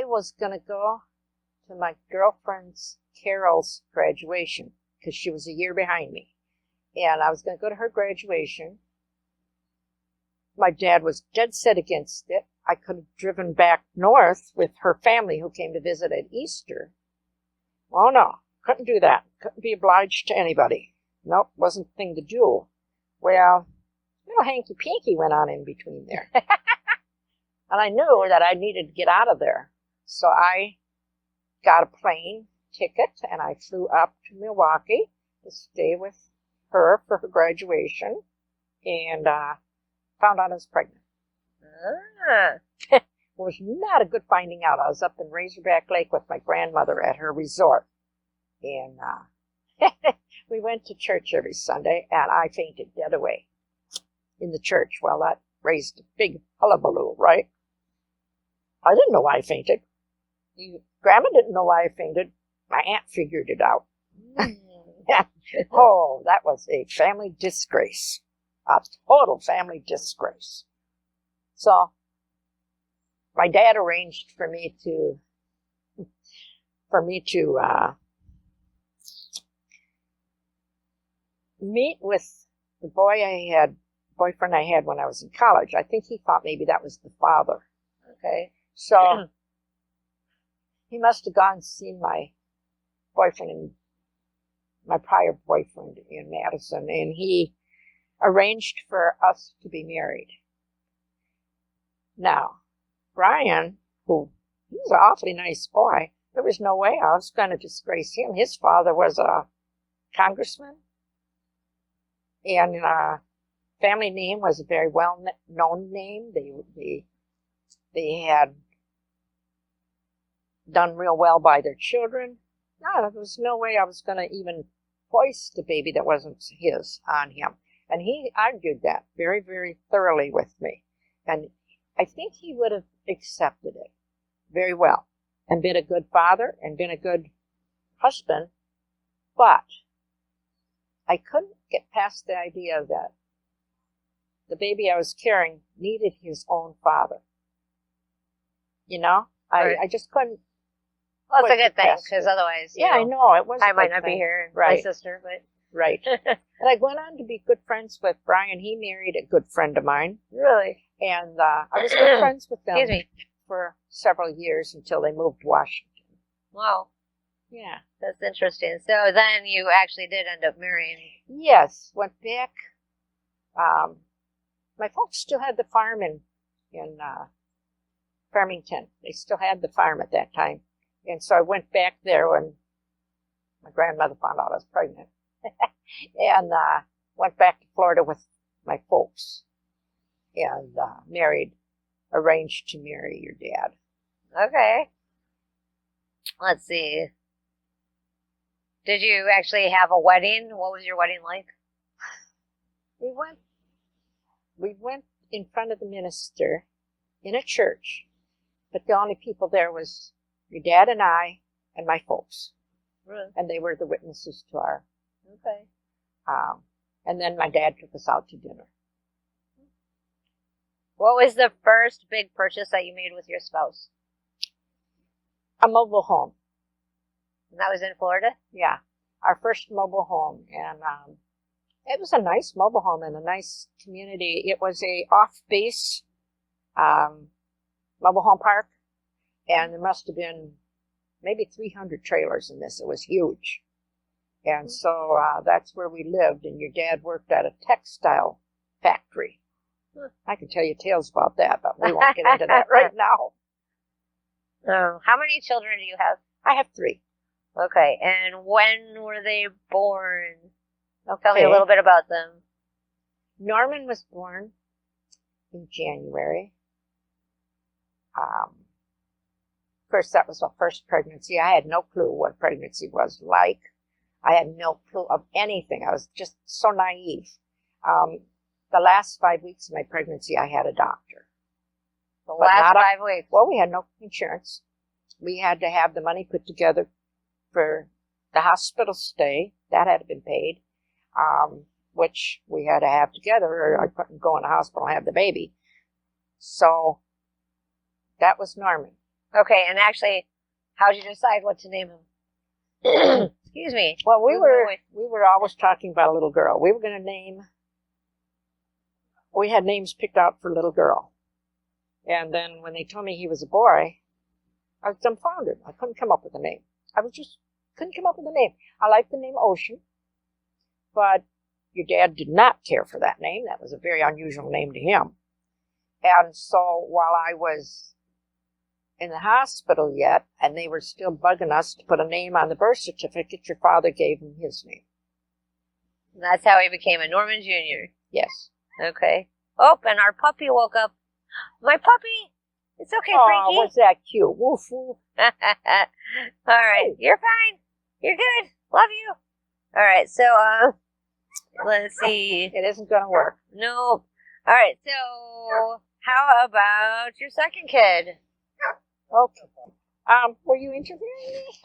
was going to go to my girlfriend's Carol's graduation because she was a year behind me. And I was going to go to her graduation. My dad was dead set against it. I could have driven back north with her family who came to visit at Easter. Oh, no, couldn't do that. Couldn't be obliged to anybody. Nope, wasn't the thing to do. Well, a little hanky-panky went on in between there. And I knew that I needed to get out of there. So I got a plane ticket and I flew up to Milwaukee to stay with her for her graduation, and found out I was pregnant. It was not a good finding out. I was up in Razorback Lake with my grandmother at her resort, and we went to church every Sunday, and I fainted dead away in the church. Well, that raised a big hullabaloo, right? I didn't know why I fainted. Grandma didn't know why I fainted. My aunt figured it out. Oh, that was a family disgrace. A total family disgrace. So, my dad arranged for me to meet with the boyfriend I had when I was in college. I think he thought maybe that was the father. Okay, so he must have gone and seen my prior boyfriend in Madison, and he arranged for us to be married. Now, Brian, who he was an awfully nice boy, there was no way I was going to disgrace him. His father was a congressman, and family name was a very well-known name. They had done real well by their children. No, there was no way I was going to even hoist a baby that wasn't his on him. And he argued that very, very thoroughly with me. And I think he would have accepted it very well and been a good father and been a good husband. But I couldn't get past the idea that the baby I was carrying needed his own father. You know? Right. I just couldn't. Well, it's a good thing, because otherwise, I know, it was. I might not be here, right. My sister, but right. And I went on to be good friends with Brian. He married a good friend of mine. Really? And I was good friends with them Excuse me. For several years until they moved to Washington. Wow. Yeah. That's interesting. So then you actually did end up marrying. Yes, went back. My folks still had the farm in Farmington. They still had the farm at that time. And so I went back there when my grandmother found out I was pregnant. And went back to Florida with my folks. And arranged to marry your dad. Okay. Let's see. Did you actually have a wedding? What was your wedding like? We went in front of the minister in a church, but the only people there was your dad and I and my folks. Really? And they were the witnesses to our. Okay. And then my dad took us out to dinner. What was the first big purchase that you made with your spouse? A mobile home. And that was in Florida? Yeah, our first mobile home. And it was a nice mobile home in a nice community. It was a off-base mobile home park. And there must have been maybe 300 trailers in this. It was huge. And so that's where we lived. And your dad worked at a textile factory. I can tell you tales about that, but we won't get into that right now. Oh, how many children do you have? I have 3. Okay, and when were they born? Okay. Tell me a little bit about them. Norman was born in January. Of course, that was our first pregnancy. I had no clue what pregnancy was like. I had no clue of anything. I was just so naive. The last 5 weeks of my pregnancy, I had a doctor. The last 5 weeks. Well, we had no insurance. We had to have the money put together for the hospital stay. That had been paid, which we had to have together, or I couldn't go in the hospital and have the baby. So that was Norman. Okay, and actually, how'd you decide what to name him? Excuse me. Well, we were always talking about a little girl. We were going to name. We had names picked out for a little girl, and then when they told me he was a boy, I was dumbfounded. I couldn't come up with a name. Couldn't come up with a name. I liked the name Ocean, but your dad did not care for that name. That was a very unusual name to him. And so while I was in the hospital yet, and they were still bugging us to put a name on the birth certificate, your father gave him his name. And that's how he became a Norman Jr. Yes. Okay. Oh, and our puppy woke up. My puppy! It's okay, Frankie. Oh, was that cute? Woof, woof. All right. You're fine. You're good. Love you. All right. So, let's see. It isn't going to work. No. All right. So, how about your second kid? Okay. Were you interviewing me?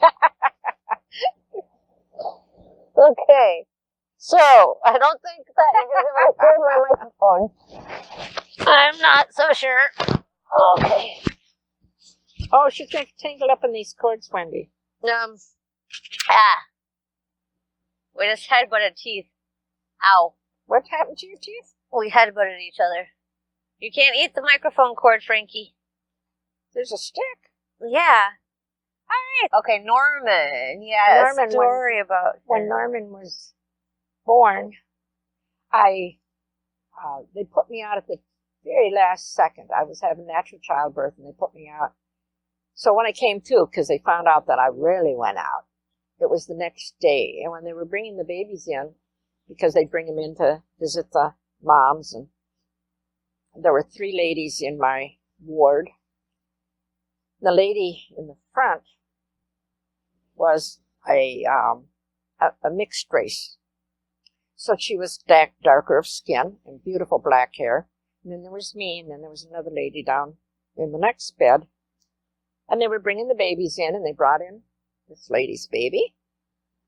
Okay. So, I don't think that you're going to record my microphone. I'm not so sure. Okay. Oh, she's getting tangled up in these cords, Wendy. We just headbutted teeth. Ow. What happened to your teeth? We headbutted each other. You can't eat the microphone cord, Frankie. There's a stick. Yeah. All right. Okay, Norman. Yeah, Norman, a story about when Norman was born. They put me out at the very last second. I was having natural childbirth, and they put me out. So when I came to, because they found out that I really went out, it was the next day. And when they were bringing the babies in, because they'd bring them in to visit the moms, and there were 3 ladies in my ward. The lady in the front was a mixed race. So she was darker of skin and beautiful black hair. And then there was me, and then there was another lady down in the next bed. And they were bringing the babies in, and they brought in this lady's baby.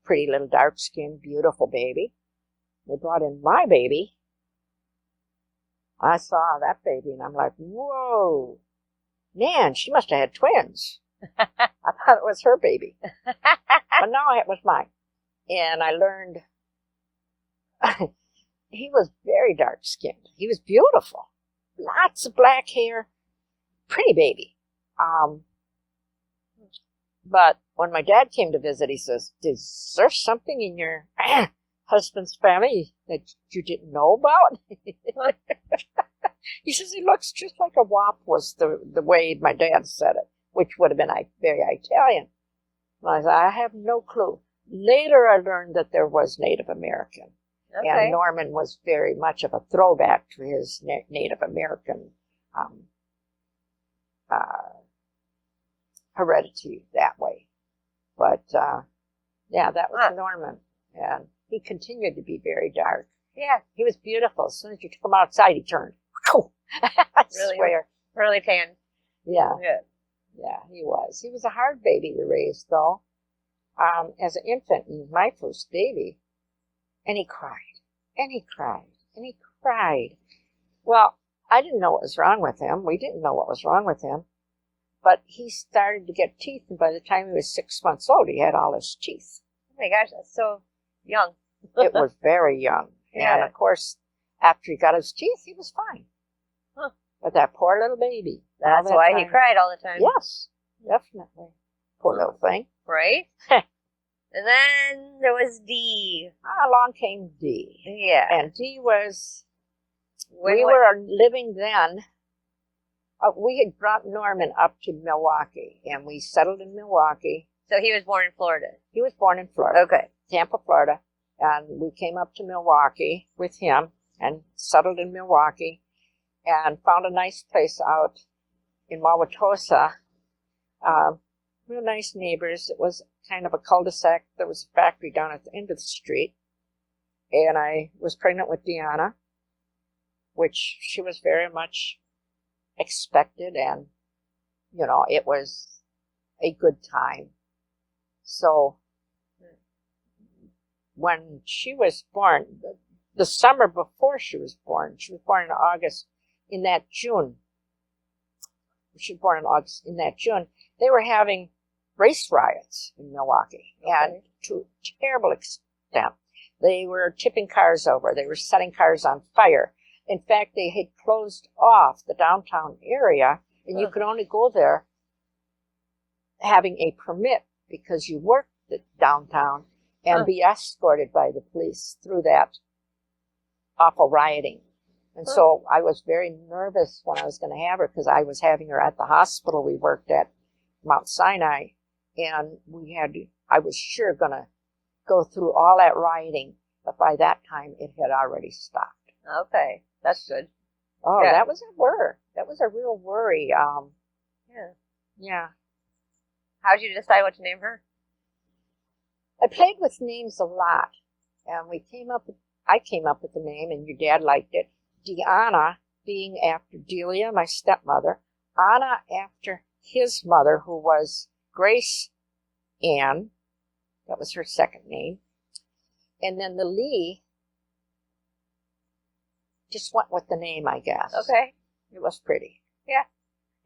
Pretty little dark-skinned, beautiful baby. They brought in my baby. I saw that baby, and I'm like, whoa. Man, she must have had twins. I thought it was her baby. But no, it was mine. And I learned he was very dark-skinned. He was beautiful. Lots of black hair. Pretty baby. But when my dad came to visit, he says, is there something in your husband's family that you didn't know about? He says, he looks just like a wop, was the way my dad said it, which would have been very Italian. And I said, I have no clue. Later, I learned that there was Native American. Okay. And Norman was very much of a throwback to his Native American heredity that way. But, yeah, that was Norman. And he continued to be very dark. Yeah. He was beautiful. As soon as you took him outside, he turned. I swear. Really tan. Yeah. Yeah, he was. He was a hard baby to raise, though. As an infant, he was my first baby. And he cried. And he cried. And he cried. Well, I didn't know what was wrong with him. We didn't know what was wrong with him. But he started to get teeth, and by the time he was 6 months old, he had all his teeth. Oh my gosh, that's so young. It was very young. Yeah. And of course, after he got his teeth, he was fine. Huh. But that poor little baby. That's why he cried all the time. Yes, definitely. Poor little thing. Right? And then there was D. Along came D. Yeah. And D was, we were living then, we had brought Norman up to Milwaukee, and we settled in Milwaukee. So he was born in Florida? He was born in Florida. Okay. Tampa, Florida. And we came up to Milwaukee with him and settled in Milwaukee and found a nice place out in Wauwatosa. Real nice neighbors. It was kind of a cul-de-sac. There was a factory down at the end of the street. And I was pregnant with Deanna. which she was very much expected, and, it was a good time. So when she was born, the summer before she was born in August, in that June, she was born in August, in that June, they were having race riots in Milwaukee, and to terrible extent. They were tipping cars over. They were setting cars on fire. In fact, they had closed off the downtown area, and you could only go there having a permit because you worked at downtown and be escorted by the police through that awful rioting. And so I was very nervous when I was going to have her, because I was having her at the hospital we worked at, Mount Sinai, and I was sure going to go through all that rioting, but by that time it had already stopped. Okay, that's good. Oh, yeah. That was a worry. That was a real worry. Yeah. How'd you decide what to name her? I played with names a lot, and I came up with the name, and your dad liked it. Deanna being after Delia, my stepmother. Anna after his mother, who was Grace Ann. That was her second name. And then the Lee just went with the name, I guess. Okay. It was pretty. Yeah.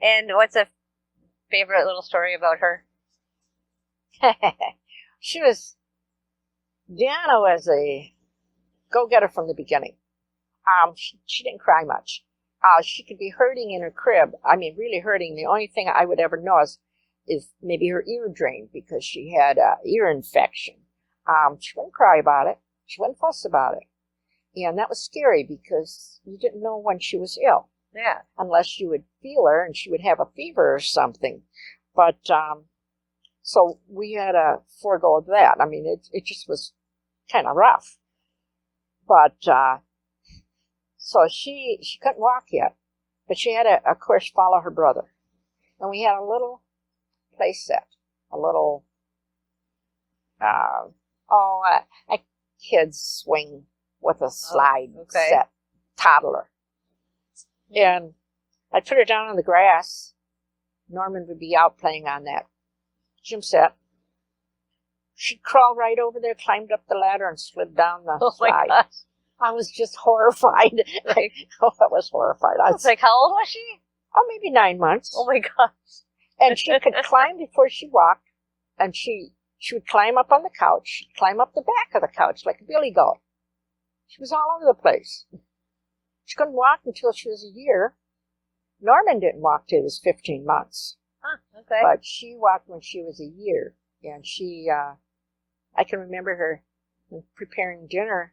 And what's a favorite little story about her? Deanna was a go-getter from the beginning. She didn't cry much. She could be hurting in her crib. I mean, really hurting. The only thing I would ever notice is maybe her ear drained because she had an ear infection. She wouldn't cry about it. She wouldn't fuss about it. And that was scary because you didn't know when she was ill. Yeah. Unless you would feel her and she would have a fever or something. But, so we had to forego that. I mean, it just was kind of rough. But, so she couldn't walk yet. But she had to, of course, follow her brother. And we had a little play set. A little, a kid's swing with a slide set, toddler. And I'd put her down on the grass. Norman would be out playing on that gym set. She'd crawl right over there, climbed up the ladder, and slid down the slide. My gosh. I was just horrified. I was horrified. I was like, how old was she? Oh, maybe 9 months. Oh, my gosh. And she could climb before she walked, and she would climb up on the couch, she'd climb up the back of the couch like a billy goat. She was all over the place. She couldn't walk until she was a year. Norman didn't walk till he was 15 months. Huh, okay. But she walked when she was a year. And I can remember her preparing dinner,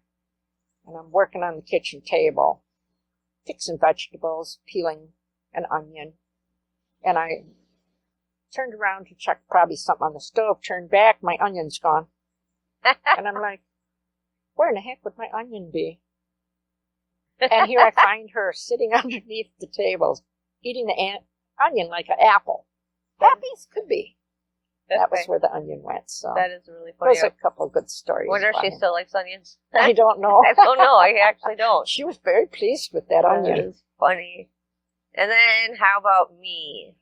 and I'm working on the kitchen table, fixing vegetables, peeling an onion. And I turned around to check probably something on the stove, turned back, my onion's gone. And I'm like, where in the heck would my onion be? And here I find her sitting underneath the table, eating the onion like an apple. Happy as could be. That was where the onion went. So that is really funny. There's a couple of good stories. I wonder if she still likes onions. I don't know. I don't know. I actually don't. She was very pleased with that onion. That is funny. And then how about me?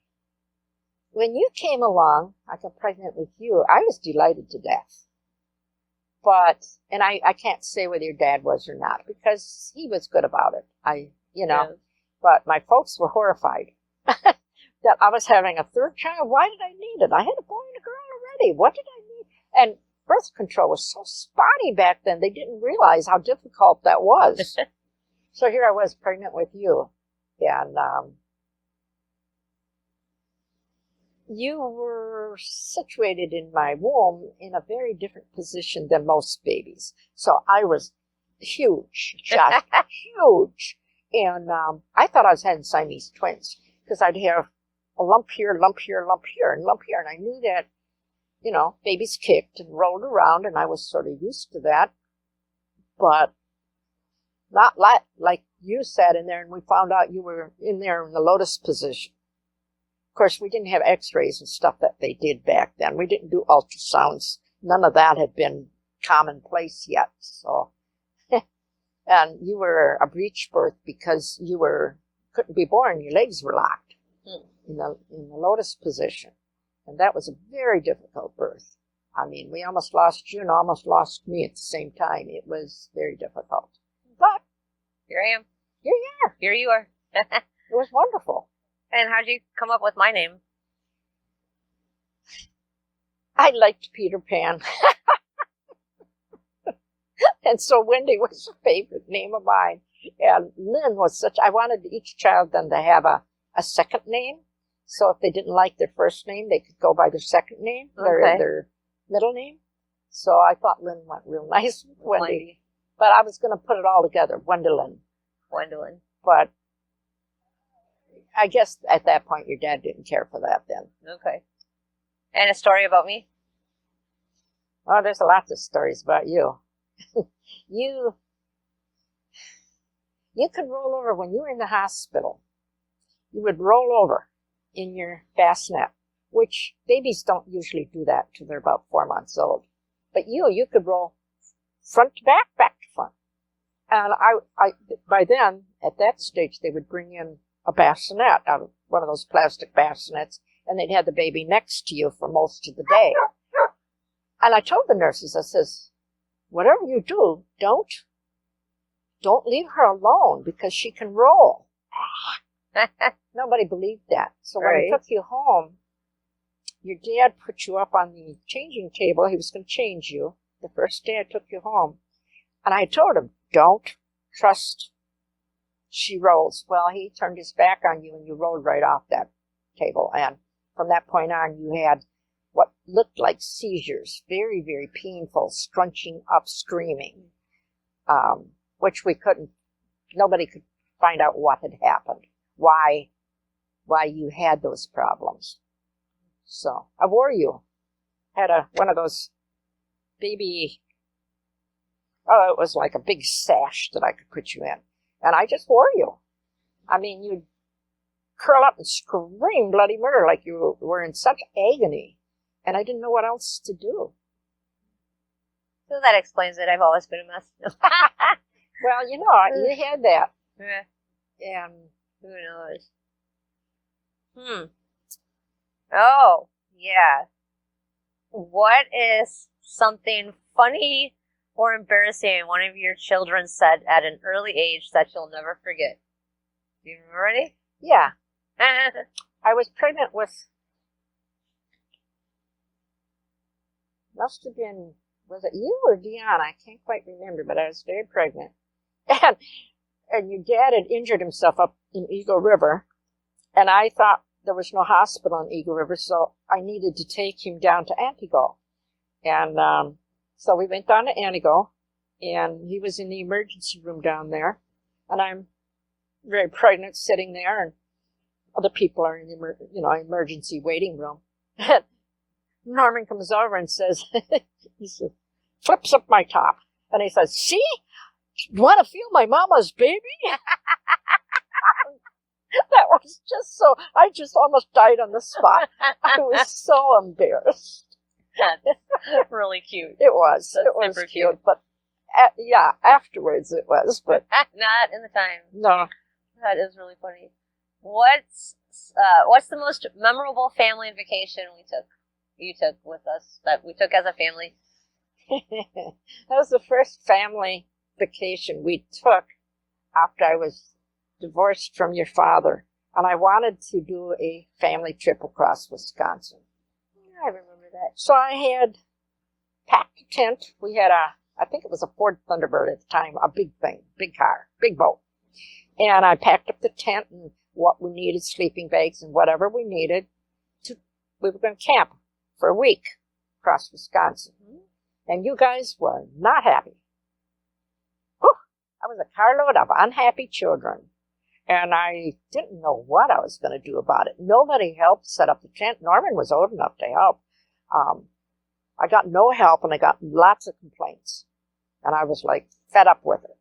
When you came along, I got pregnant with you, I was delighted to death. But, and I can't say whether your dad was or not, because he was good about it. But my folks were horrified that I was having a third child. Why did I need it? I had a boy and a girl already. What did I need? And birth control was so spotty back then, they didn't realize how difficult that was. So here I was pregnant with you. And you were situated in my womb in a very different position than most babies. So I was huge, just huge. And I thought I was having Siamese twins because I'd have a lump here, lump here, lump here, and lump here. And I knew that, babies kicked and rolled around, and I was sort of used to that. But not like you sat in there and we found out you were in there in the lotus position. Of course, we didn't have x-rays and stuff that they did back then. We didn't do ultrasounds. None of that had been commonplace yet. So And you were a breech birth because couldn't be born. Your legs were locked in the lotus position. And that was a very difficult birth. I mean, we almost lost you and almost lost me at the same time. It was very difficult. But here I am. Here you are. Here you are. It was wonderful. And how'd you come up with my name? I liked Peter Pan. And so Wendy was a favorite name of mine. And Lynn was I wanted each child then to have a second name. So if they didn't like their first name, they could go by their second name, their middle name. So I thought Lynn went real nice with Wendy. But I was going to put it all together, Wendelin. But I guess at that point your dad didn't care for that then. Okay. And a story about me? Oh, there's lots of stories about you. You could roll over when you were in the hospital. You would roll over in your bassinet, which babies don't usually do that till they're about 4 months old. But you could roll front to back, back to front. And I by then, at that stage, they would bring in a bassinet out of one of those plastic bassinets, and they'd have the baby next to you for most of the day. And I told the nurses, I says, whatever you do, don't leave her alone because she can roll. Nobody believed that. So when I took you home, your dad put you up on the changing table. He was going to change you the first day I took you home. And I told him, don't trust she rolls. Well, he turned his back on you and you rolled right off that table. And from that point on, you had what looked like seizures, very, very painful, scrunching up, screaming, which nobody could find out what had happened, why you had those problems. So I wore you. Had one of those baby, it was like a big sash that I could put you in. And I just wore you. I mean, you'd curl up and scream bloody murder like you were in such agony. And I didn't know what else to do. So that explains it. I've always been a mess. Well, you had that. Yeah. And who knows? Oh, yeah. What is something funny or embarrassing one of your children said at an early age that you'll never forget? Do you remember any? Yeah. I was pregnant with, must have been, was it you or Deanna? I can't quite remember, but I was very pregnant. And your dad had injured himself up in Eagle River, and I thought there was no hospital in Eagle River, so I needed to take him down to Antigo. And so we went down to Antigo, and he was in the emergency room down there, and I'm very pregnant sitting there, and other people are in the emergency waiting room. Norman comes over and says, he says, flips up my top, and he says, see? You want to feel my mama's baby? That was just so, I just almost died on the spot. I was so embarrassed. That's really cute. It was. That's it was cute. Cute. But, afterwards it was. But not in the time. No. That is really funny. What's the most memorable family vacation you took with us, that we took as a family? That was the first family vacation we took after I was divorced from your father, and I wanted to do a family trip across Wisconsin. I remember that. So I had packed a tent. We had I think it was a Ford Thunderbird at the time, a big thing, big car, big boat. And I packed up the tent and what we needed, sleeping bags and whatever we needed. We were going to camp for a week across Wisconsin. And you guys were not happy. Whew, I was a carload of unhappy children. And I didn't know what I was going to do about it. Nobody helped set up the tent. Norman was old enough to help. I got no help, and I got lots of complaints. And I was like fed up with it.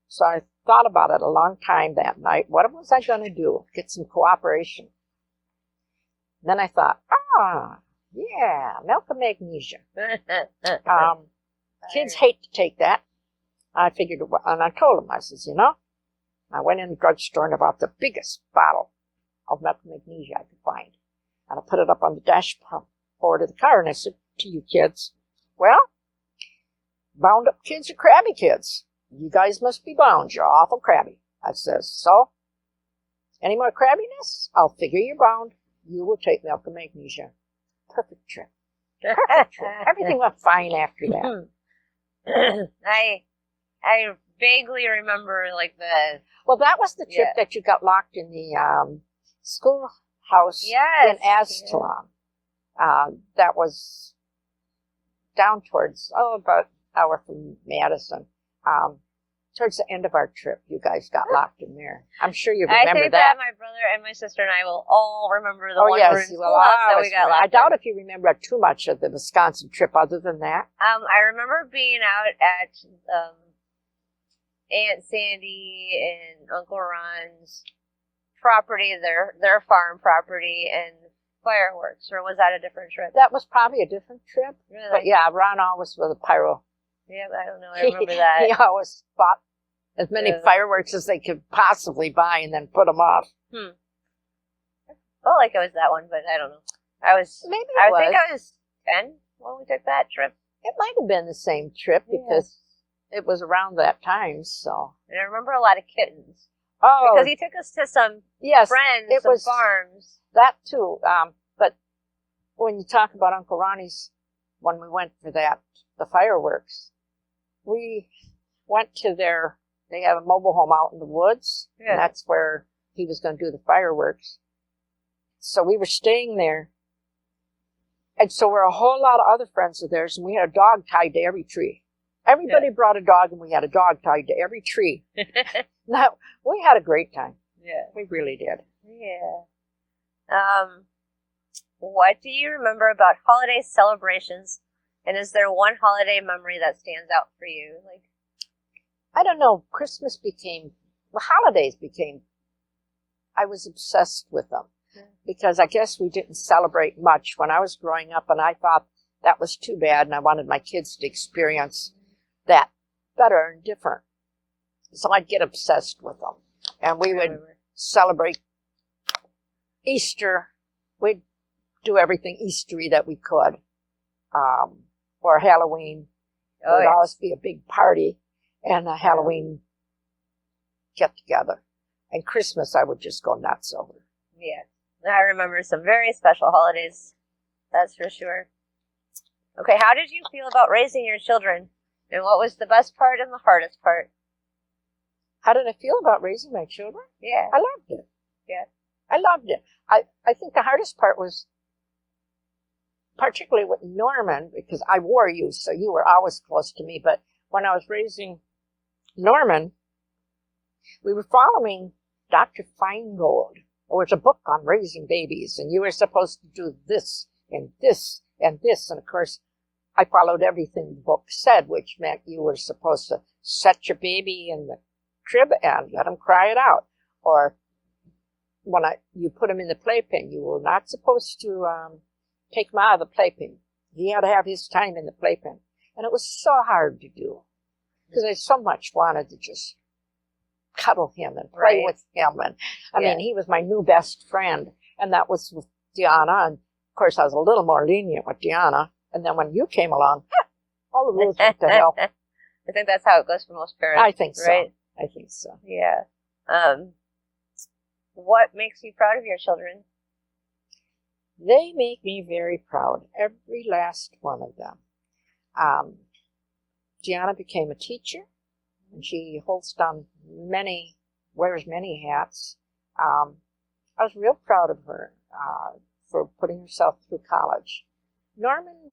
So I thought about it a long time that night. What was I going to do? Get some cooperation. Then I thought, yeah, milk and magnesia. Kids hate to take that. I figured, and I told him, I says, I went in the drugstore and I bought the biggest bottle of magnesia I could find. And I put it up on the dashboard of the car, and I said to you kids, well, bound up kids are crabby kids. You guys must be bound. You're awful crabby. I says, so, any more crabbiness? I'll figure you're bound. You will take milk and magnesia. Perfect trip. Perfect trip. Everything went fine after that. I vaguely remember like the... Well, that was the trip that you got locked in the schoolhouse in Aztalan. That was down towards, about an hour from Madison. Towards the end of our trip, you guys got locked in there. I'm sure you remember that. I think that my brother and my sister and I will all remember the one where in schoolhouse that we got locked in. I doubt if you remember too much of the Wisconsin trip other than that. I remember being out at Aunt Sandy and Uncle Ron's property, their farm property, and fireworks. Or was that a different trip? That was probably a different trip. Really? But yeah, Ron always was a pyro. Yeah, I don't know. I remember that. He always bought as many fireworks as they could possibly buy and then put them off. Felt like it was that one, but I don't know. I think I was 10 when we took that trip. It might have been the same trip because it was around that time. So, and I remember a lot of kittens. Oh, because he took us to some friends, some farms. That too. But when you talk about Uncle Ronnie's, when we went for the fireworks, we went to they had a mobile home out in the woods, and that's where he was going to do the fireworks. So we were staying there, and so were a whole lot of other friends of theirs, and we had a dog tied to every tree. Everybody brought a dog, and we had a dog tied to every tree. Now, we had a great time. Yeah. We really did. Yeah. What do you remember about holiday celebrations? And is there one holiday memory that stands out for you? Like, I don't know. Holidays became, I was obsessed with them. Because I guess we didn't celebrate much when I was growing up, and I thought that was too bad, and I wanted my kids to experience that better and different. So I'd get obsessed with them. And we would celebrate Easter. We'd do everything Eastery that we could. Or Halloween. There would always be a big party and a Halloween get-together. And Christmas, I would just go nuts over. Yeah. I remember some very special holidays. That's for sure. Okay, how did you feel about raising your children? And what was the best part and the hardest part? How did I feel about raising my children? Yeah. I loved it. Yeah. I loved it. I think the hardest part was particularly with Norman, because I wore you, so you were always close to me. But when I was raising Norman, we were following Dr. Feingold. There was a book on raising babies, and you were supposed to do this and this and this. And, of course, I followed everything the book said, which meant you were supposed to set your baby in the crib and let him cry it out. Or when you put him in the playpen, you were not supposed to take him out of the playpen. He had to have his time in the playpen. And it was so hard to do because I so much wanted to just cuddle him and play with him. And I mean, he was my new best friend. And that was with Deanna. And of course, I was a little more lenient with Deanna. And then when you came along, all the rules went to hell. I think that's how it goes for most parents. I think so. Right? I think so. Yeah. What makes you proud of your children? They make me very proud, every last one of them. Gianna became a teacher, and she wears many hats. I was real proud of her for putting herself through college. Norman,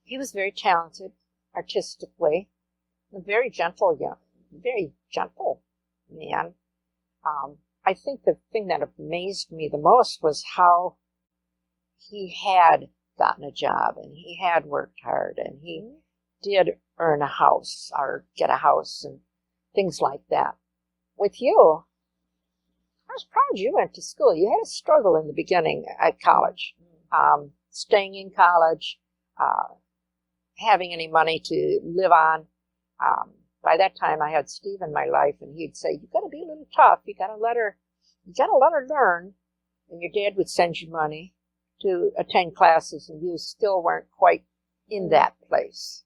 he was very talented artistically, a very gentle man. I think the thing that amazed me the most was how he had gotten a job and he had worked hard and he did earn a house or get a house and things like that. With you, I was proud you went to school. You had a struggle in the beginning at college, staying in college, having any money to live on. by that time I had Steve in my life, and he'd say, "You got to be a little tough. You got to let her learn." And your dad would send you money to attend classes, and you still weren't quite in that place.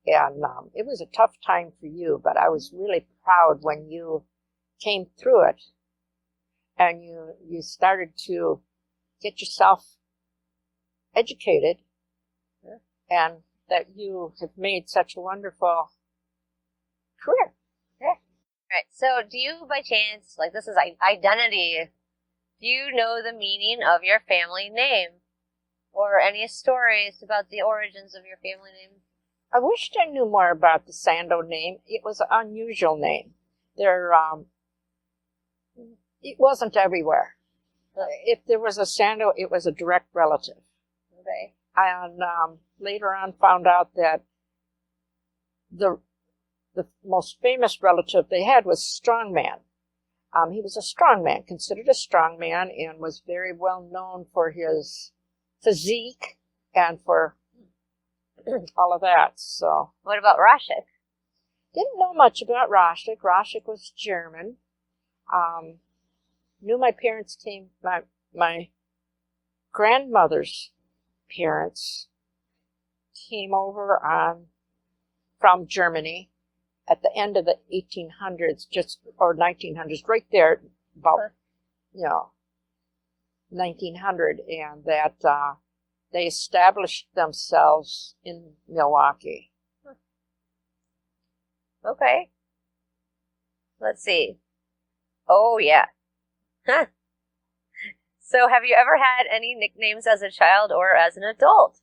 And it was a tough time for you, but I was really proud when you came through it, and you started to get yourself educated, and that you have made such a wonderful career. Yeah. Right. So, do you, by chance, like this is identity, do you know the meaning of your family name? Or any stories about the origins of your family name? I wished I knew more about the Sando name. It was an unusual name. It wasn't everywhere. If there was a Sando, it was a direct relative. Okay. And later on found out that the most famous relative they had was Strongman. He was a strongman, considered a strongman, and was very well known for his physique and for all of that. So, what about Raschig? Didn't know much about Raschig. Raschig was German. Knew my parents came, my grandmother's parents came over from Germany at the end of the 1800s, or 1900s, right there, about, 1900, and that they established themselves in Milwaukee. Okay. Let's see. Oh, yeah. Huh. So, have you ever had any nicknames as a child or as an adult?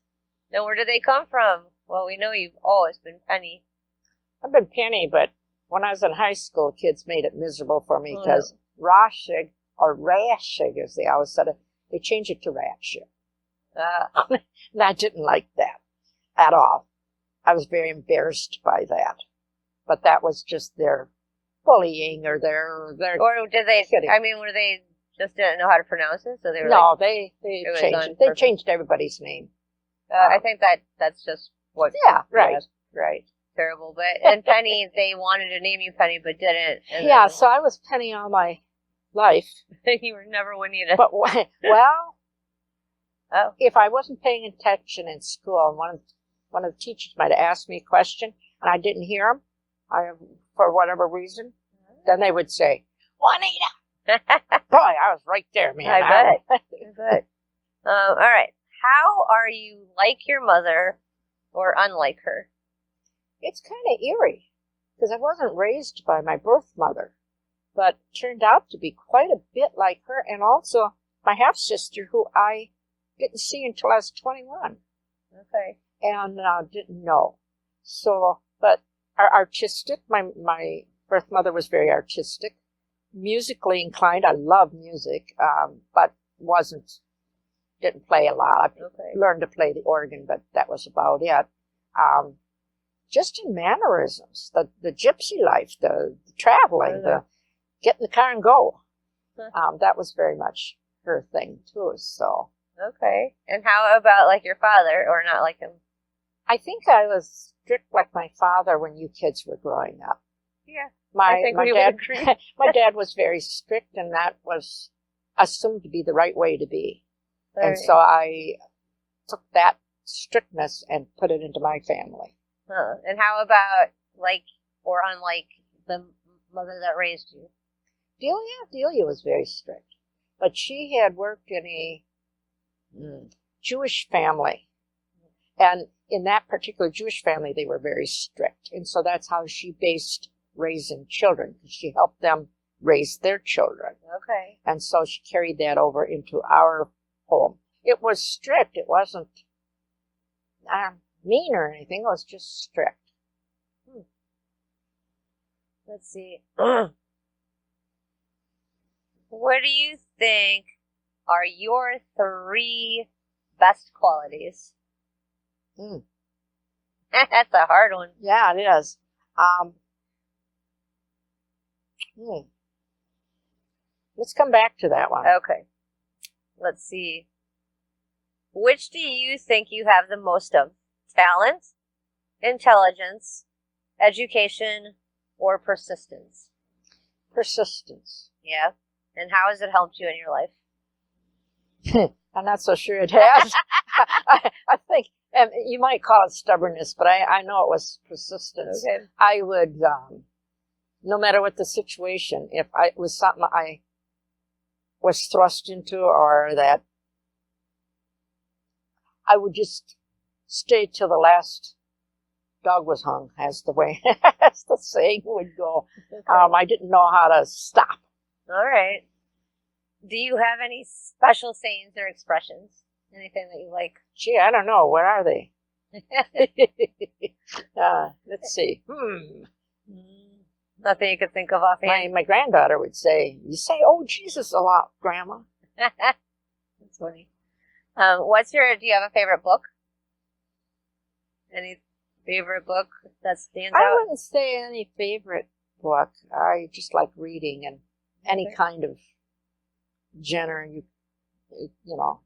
And where did they come from? Well, we know you've always been Penny. I've been Penny, but when I was in high school, kids made it miserable for me because Raschig, or Raschig, as they always said it, they changed it to Ratschig. And I didn't like that at all. I was very embarrassed by that. But that was just their bullying or their or did they kidding. I mean, were they just didn't know how to pronounce it, so they were they changed it. They changed everybody's name. I think that's just what right terrible. But and Penny, they wanted to name you Penny but didn't. Yeah, so I was Penny all my life. You were never Juanita. But if I wasn't paying attention in school, and one of the teachers might have asked me a question and I didn't hear him, for whatever reason, then they would say, "Juanita." Boy, I was right there, man. I bet. All right. How are you like your mother or unlike her? It's kind of eerie because I wasn't raised by my birth mother, but turned out to be quite a bit like her, and also my half sister, who I didn't see until I was 21. Okay. And didn't know. So, but artistic. My birth mother was very artistic, musically inclined. I love music, but didn't play a lot. I learned to play the organ, but that was about it. Just in mannerisms, the gypsy life, the traveling, the get in the car and go. That was very much her thing too. So. Okay. And how about like your father, or not like him? I think I was strict like my father when you kids were growing up. Yeah. My dad was very strict, and that was assumed to be the right way to be. And so I took that strictness and put it into my family. Huh. And how about like or unlike the mother that raised you? Delia was very strict, but she had worked in a Jewish family, and in that particular Jewish family, they were very strict, and so that's how she based raising children. She helped them raise their children. Okay. And so she carried that over into our home. It was strict. It wasn't mean or anything. It was just strict. Let's see. What do you think are your 3 best qualities? That's a hard one. Yeah, it is. Let's come back to that one. Okay. Let's see. Which do you think you have the most of? Talent, intelligence, education, or persistence? Persistence. Yeah. And how has it helped you in your life? I'm not so sure it has. I think you might call it stubbornness, but I know it was persistence. Okay. I would, no matter what the situation, if it was something I was thrust into or that I would just stay till the last dog was hung, as the saying would go. Okay. I didn't know how to stop. All right. Do you have any special sayings or expressions? Anything that you like? Gee, I don't know. Where are they? Let's see. Nothing you could think of offhand? My granddaughter would say, "You say, oh, Jesus a lot, Grandma." That's funny. Do you have a favorite book? Any favorite book that stands I out? wouldn't say any favorite book. I just like reading and any Okay. kind of genre.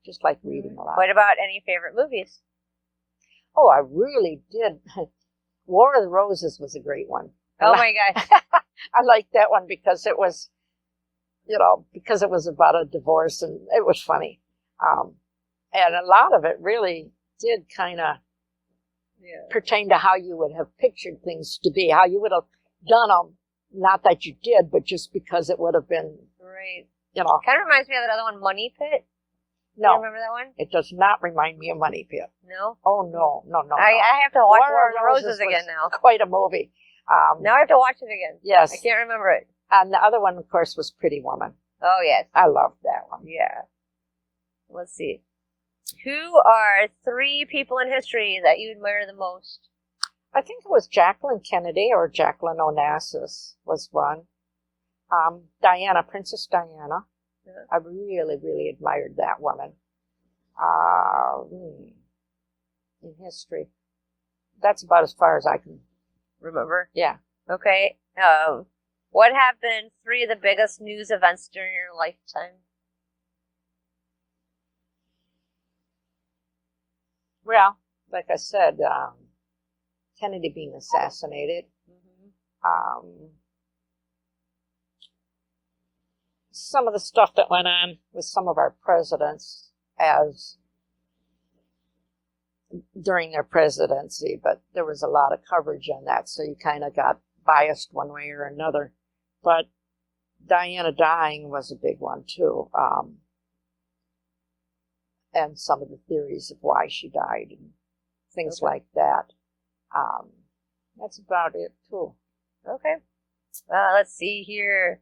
Just like reading a lot. What about any favorite movies? Oh, I really did. War of the Roses was a great one. Oh my gosh. I liked that one because it was, because it was about a divorce and it was funny. And a lot of it really did kind of pertain to how you would have pictured things to be, how you would have done them. Not that you did, but just because it would have been, Right. Kind of reminds me of that other one, Money Pit. No, You remember that one? it does not remind me of Money Pit. No? Oh, no. I have to watch War of the Roses again was now. Quite a movie. Now I have to watch it again. Yes. I can't remember it. And the other one, of course, was Pretty Woman. Oh, yes. I loved that one. Yeah. Let's see. Who are 3 people in history that you admire the most? I think it was Jacqueline Kennedy or Jacqueline Onassis was one. Diana, Princess Diana. Yeah. I really, really admired that woman. In history. That's about as far as I can Remember? Yeah. Okay. What have been 3 of the biggest news events during your lifetime? Well, like I said, Kennedy being assassinated. Some of the stuff that went on with some of our presidents during their presidency, but there was a lot of coverage on that, so you kind of got biased one way or another. But Diana dying was a big one too, and some of the theories of why she died and things like that. That's about it too. Okay. Let's see here.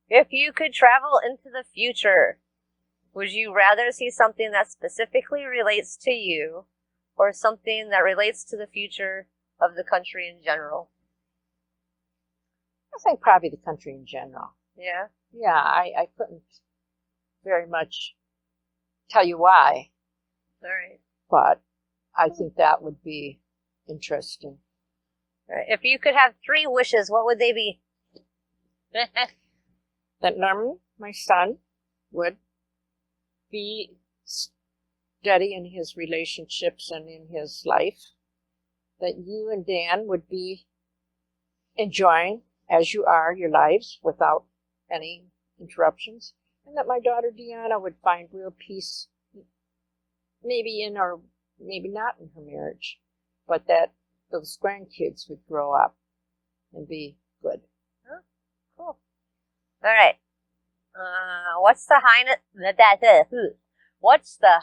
If you could travel into the future, would you rather see something that specifically relates to you or something that relates to the future of the country in general? I think probably the country in general. Yeah? Yeah, I couldn't very much tell you why, All right. but I think that would be interesting. All right. If you could have 3 wishes, what would they be? That Norman, my son, would be steady in his relationships and in his life. That you and Dan would be enjoying, as you are, your lives without any interruptions. And that my daughter Deanna would find real peace, maybe in or maybe not in her marriage, but that those grandkids would grow up and be good. Oh, cool. All right. What's the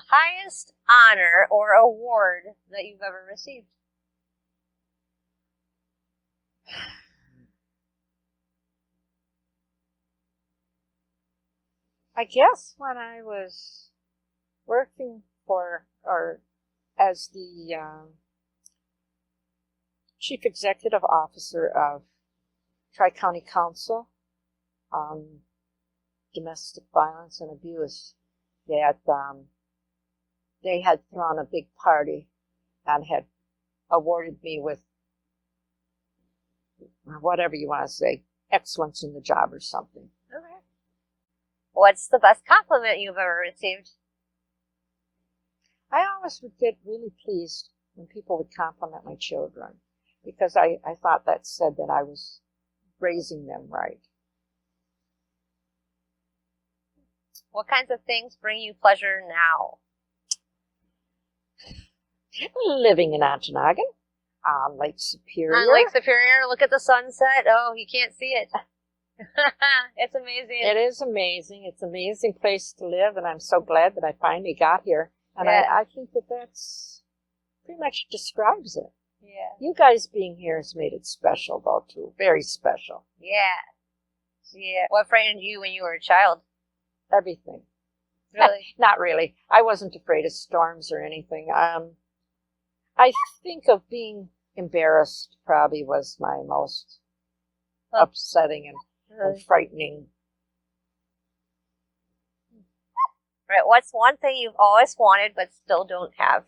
highest honor or award that you've ever received? I guess when I was working as the Chief Executive Officer of Tri-County Council on Domestic Violence and Abuse, that they had thrown a big party and had awarded me with whatever you want to say, excellence in the job or something. Okay. What's the best compliment you've ever received? I always would get really pleased when people would compliment my children. because I thought that said that I was raising them right. What kinds of things bring you pleasure now? Living in Ontonagon, on Lake Superior. On Lake Superior, look at the sunset. Oh, you can't see it. It's amazing. It is amazing. It's an amazing place to live, and I'm so glad that I finally got here. And Yeah. I think that that's pretty much describes it. Yeah. You guys being here has made it special, though, too. Very special. Yeah. Yeah. What frightened you when you were a child? Everything. Really? Not really. I wasn't afraid of storms or anything. I think of being embarrassed probably was my most upsetting and frightening. Right. What's one thing you've always wanted but still don't have?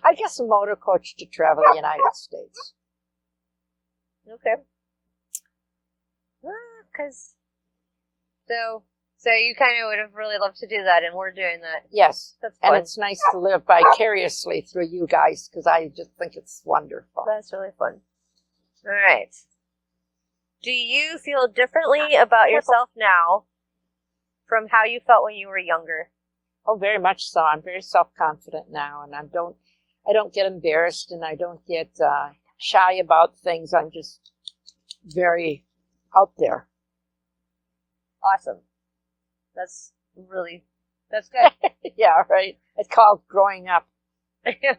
I guess a motor coach to travel the United States. Okay. So you kind of would have really loved to do that, and we're doing that. Yes. That's fun. And it's nice to live vicariously through you guys, because I just think it's wonderful. That's really fun. All right. Do you feel differently about yourself now from how you felt when you were younger? Oh, very much so. I'm very self-confident now, and I don't get embarrassed, and I don't get shy about things. I'm just very out there. Awesome. That's good. Yeah, right. It's called growing up.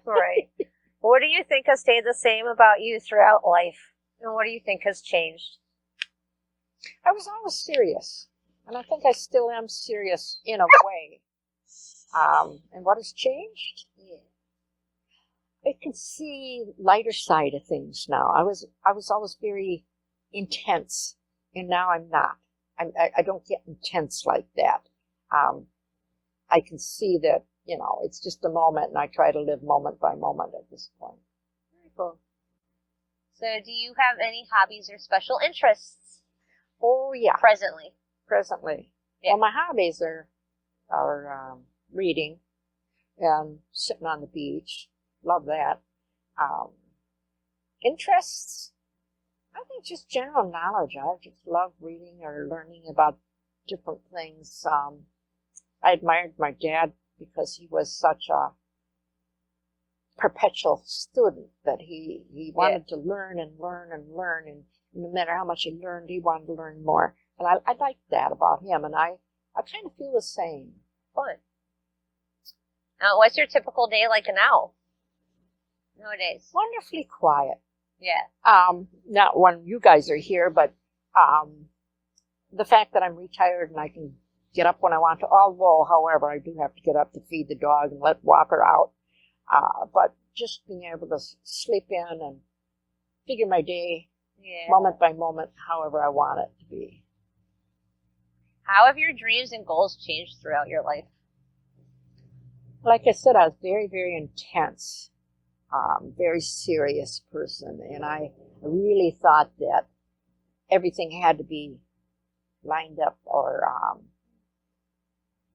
Right. What do you think has stayed the same about you throughout life? And what do you think has changed? I was always serious, and I think I still am serious in a way. And what has changed? I can see lighter side of things now. I was always very intense, and now I'm not. I don't get intense like that. I can see that, it's just a moment, and I try to live moment by moment at this point. Very cool. So do you have any hobbies or special interests? Oh, yeah. Presently. Yeah. Well, my hobbies are reading and sitting on the beach. Love that. Interests? I think just general knowledge. I just love reading or learning about different things. I admired my dad because he was such a perpetual student that he wanted to learn and learn and learn, and no matter how much he learned, he wanted to learn more. And I liked that about him, and I kind of feel the same. Fun. What's your typical day like now? Nowadays? Wonderfully quiet. Yeah. Not when you guys are here, but the fact that I'm retired and I can get up when I want to, although, however, I do have to get up to feed the dog and walk her out. But just being able to sleep in and figure my day moment by moment, however I want it to be. How have your dreams and goals changed throughout your life? Like I said, I was very, very intense, very serious person, and I really thought that everything had to be lined up or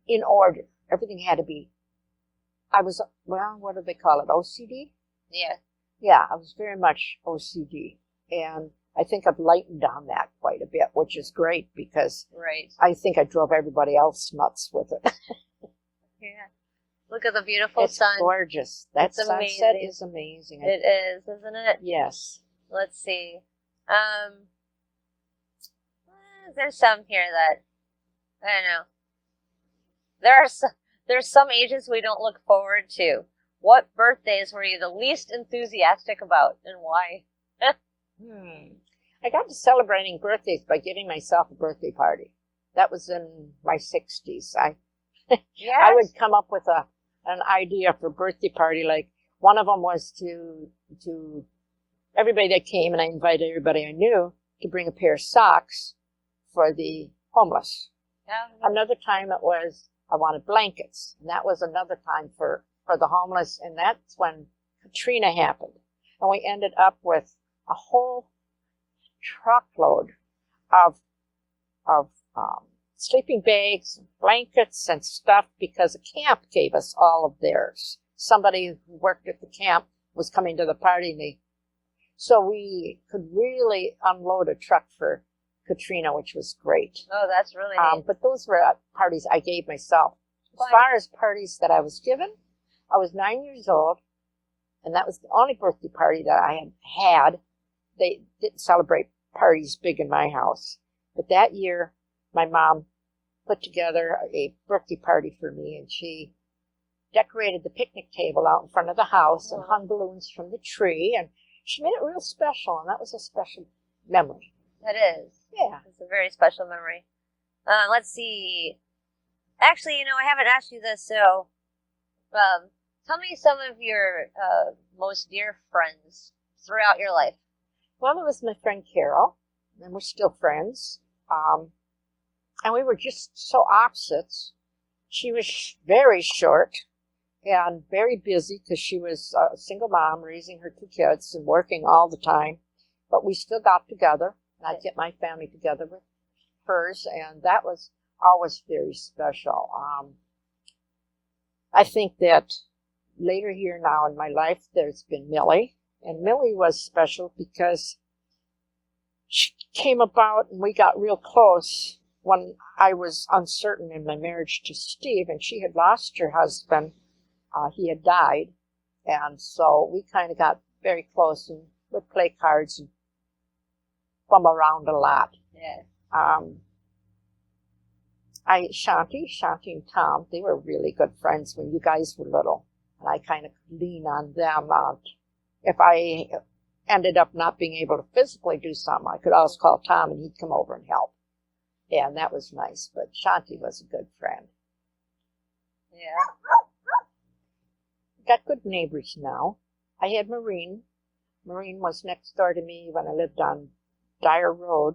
in order. Everything had to be. What do they call it? OCD? Yeah. Yeah, I was very much OCD, and I think I've lightened on that quite a bit, which is great because I think I drove everybody else nuts with it. Yeah. Look at the beautiful sun. It's gorgeous. That sunset amazing. is amazing. It is, isn't it? Yes. Let's see. There's some here that, I don't know. There's some ages we don't look forward to. What birthdays were you the least enthusiastic about, and why? I got to celebrating birthdays by giving myself a birthday party. That was in my 60s. I would come up with an idea for a birthday party. Like, one of them was to everybody that came, and I invited everybody I knew to bring a pair of socks for the homeless. Another time it was I wanted blankets, and that was another time for the homeless, and that's when Katrina happened. And we ended up with a whole truckload of sleeping bags, blankets, and stuff because a camp gave us all of theirs. Somebody who worked at the camp was coming to the party, and so we could really unload a truck for Katrina, which was great. Oh, that's really neat. But those were parties I gave myself. As far as parties that I was given, I was 9 years old, and that was the only birthday party that I had. They didn't celebrate parties big in my house. But that year, my mom put together a birthday party for me, and she decorated the picnic table out in front of the house and hung balloons from the tree, and she made it real special, and that was a special memory. That is. Yeah. It's a very special memory. Let's see. Actually, I haven't asked you this, so tell me some of your most dear friends throughout your life. Well, it was my friend Carol, and we're still friends. And we were just so opposites. She was very short and very busy because she was a single mom raising her 2 kids and working all the time. But we still got together. I'd get my family together with hers, and that was always very special. I think that later here now in my life, there's been Millie, and Millie was special because she came about and we got real close when I was uncertain in my marriage to Steve, and she had lost her husband. He had died, and so we kind of got very close and would play cards and bum around a lot. Yeah. Shanti and Tom, they were really good friends when you guys were little, and I kind of could lean on them. If I ended up not being able to physically do something, I could always call Tom and he'd come over and help. Yeah, and that was nice, but Shanti was a good friend. Yeah. Got good neighbors now. I had Maureen. Maureen was next door to me when I lived on Dyer Road,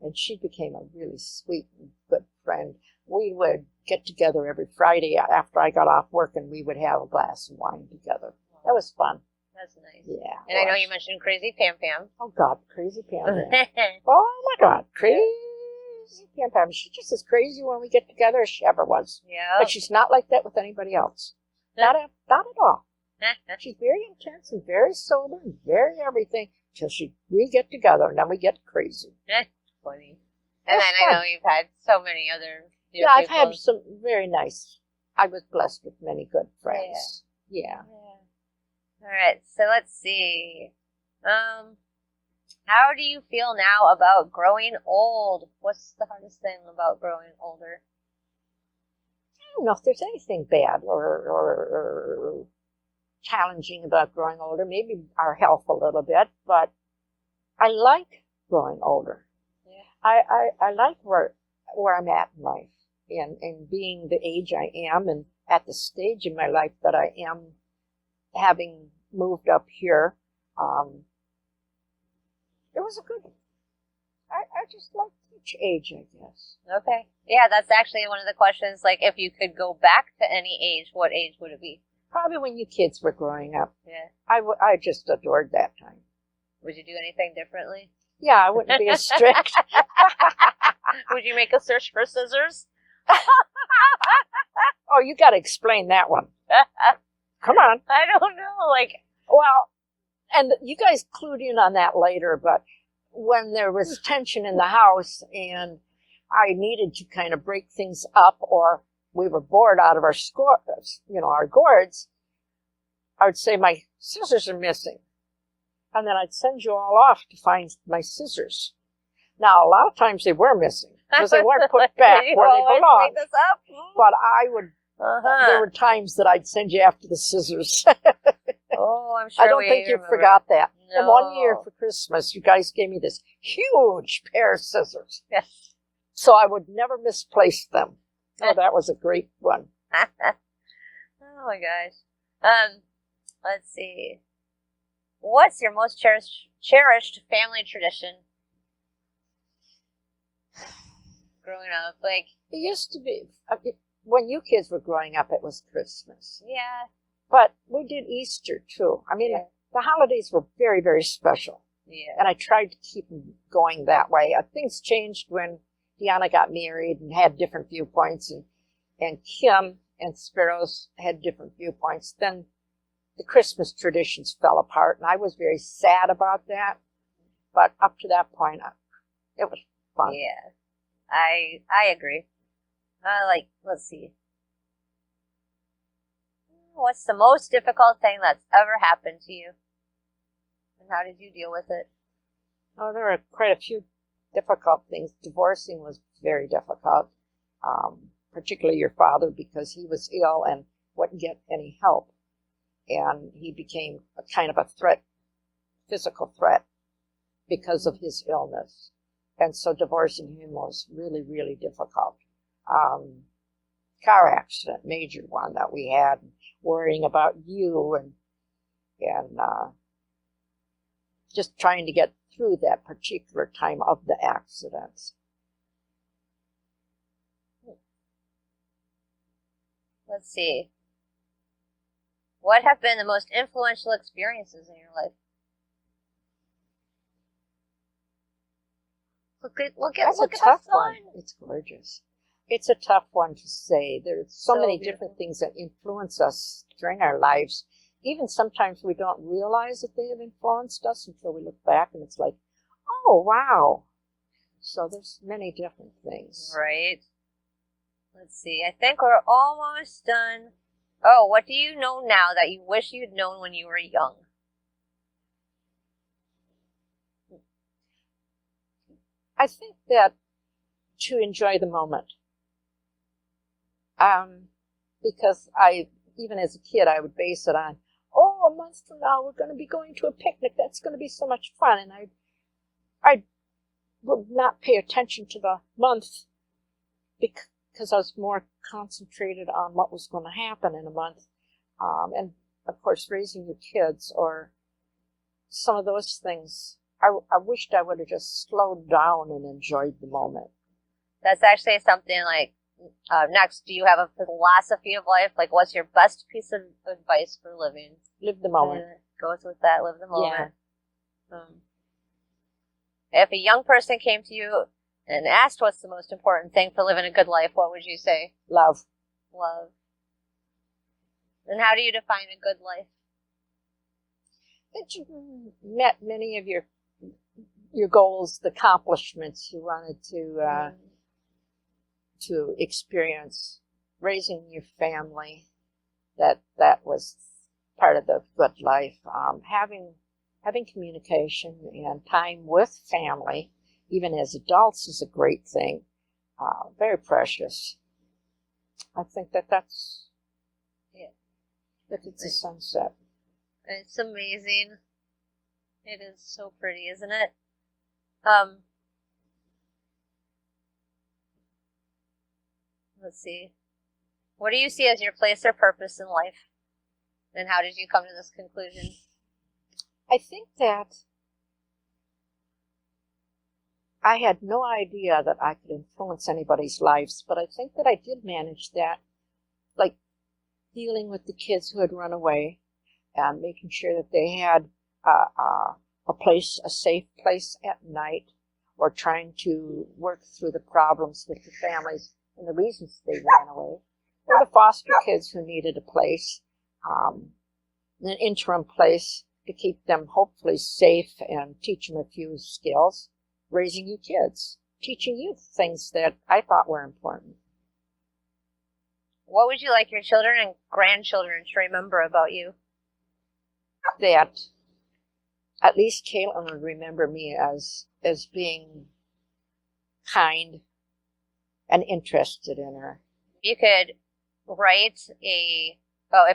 and she became a really sweet and good friend. We would get together every Friday after I got off work, and we would have a glass of wine together. That was fun. That's nice. Yeah. And I know you mentioned Crazy Pam Pam. Oh, God, Crazy Pam Pam. Oh, my God, Crazy Pam Pam. She's just as crazy when we get together as she ever was. Yeah. But she's not like that with anybody else. Not at all. She's very intense and very sober and very everything till we get together, and then we get crazy. Funny. And then I know you've had so many other dear I've people. had some very nice. I was blessed with many good friends. Yeah. All right, so let's see. How do you feel now about growing old? What's the hardest thing about growing older? I don't know if there's anything bad or challenging about growing older. Maybe our health a little bit, but I like growing older. Yeah. I like where I'm at in life and being the age I am and at the stage in my life that I am, having moved up here. It was a good one. I just like each age, I guess. Okay. Yeah, that's actually one of the questions. Like, if you could go back to any age, what age would it be? Probably when you kids were growing up. Yeah. I just adored that time. Would you do anything differently? Yeah, I wouldn't be as strict. Would you make a search for scissors? Oh, you got to explain that one. Come on. I don't know. Well, and you guys clued in on that later, but when there was tension in the house and I needed to kind of break things up, or we were bored out of our our gourds, I would say my scissors are missing. And then I'd send you all off to find my scissors. Now, a lot of times they were missing because they weren't put back where they belong. Make this up? But I would, there were times that I'd send you after the scissors. Oh, I'm sure I don't think you forgot that. No. And one year for Christmas, you guys gave me this huge pair of scissors. Yes. So I would never misplace them. Oh, that was a great one. Oh my gosh. Let's see. What's your most cherished family tradition? Growing up, it used to be, when you kids were growing up, it was Christmas. Yeah. But we did Easter too. I mean, the holidays were very, very special. Yeah. And I tried to keep them going that way. Things changed when Deanna got married and had different viewpoints, and Kim and Sparrows had different viewpoints. Then the Christmas traditions fell apart, and I was very sad about that. But up to that point, it was fun. Yeah, I agree. Let's see. What's the most difficult thing that's ever happened to you? And how did you deal with it? Oh, there were quite a few difficult things. Divorcing was very difficult, particularly your father, because he was ill and wouldn't get any help. And he became a kind of a threat, physical threat, because of his illness. And so divorcing him was really, really difficult. Car accident, major one that we had, worrying about you and just trying to get through that particular time of the accident. Let's see. What have been the most influential experiences in your life? Look at the sun. One. It's gorgeous. It's a tough one to say. There's so many beautiful. different things that influence us during our lives. Even sometimes we don't realize that they have influenced us until we look back and it's like, oh, wow. So there's many different things. Right. Let's see. I think we're almost done. Oh, what do you know now that you wish you'd known when you were young? I think that to enjoy the moment. Because even as a kid, I would base it on, oh, a month from now, we're going to be going to a picnic. That's going to be so much fun. And I would not pay attention to the month because I was more concentrated on what was going to happen in a month. And, of course, raising your kids or some of those things, I wished I would have just slowed down and enjoyed the moment. That's actually something like, next, do you have a philosophy of life? Like, what's your best piece of advice for living? Live the moment. Goes with that, live the moment. Yeah. If a young person came to you and asked what's the most important thing for living a good life, what would you say? Love. Love. And how do you define a good life? That you met many of your goals, the accomplishments you wanted to experience, raising your family, that was part of the good life. Having communication and time with family, even as adults, is a great thing. Very precious. I think that's it. That it's a sunset. It's amazing. It is so pretty, isn't it? Let's see. What do you see as your place or purpose in life? And how did you come to this conclusion? I think that I had no idea that I could influence anybody's lives, but I think that I did manage that, like dealing with the kids who had run away and making sure that they had a safe place at night, or trying to work through the problems with the families and the reasons they ran away, or the foster kids who needed a place, an interim place to keep them hopefully safe and teach them a few skills, raising you kids, teaching you things that I thought were important. What would you like your children and grandchildren to remember about you? That at least Caitlin would remember me as being kind and interested in her. If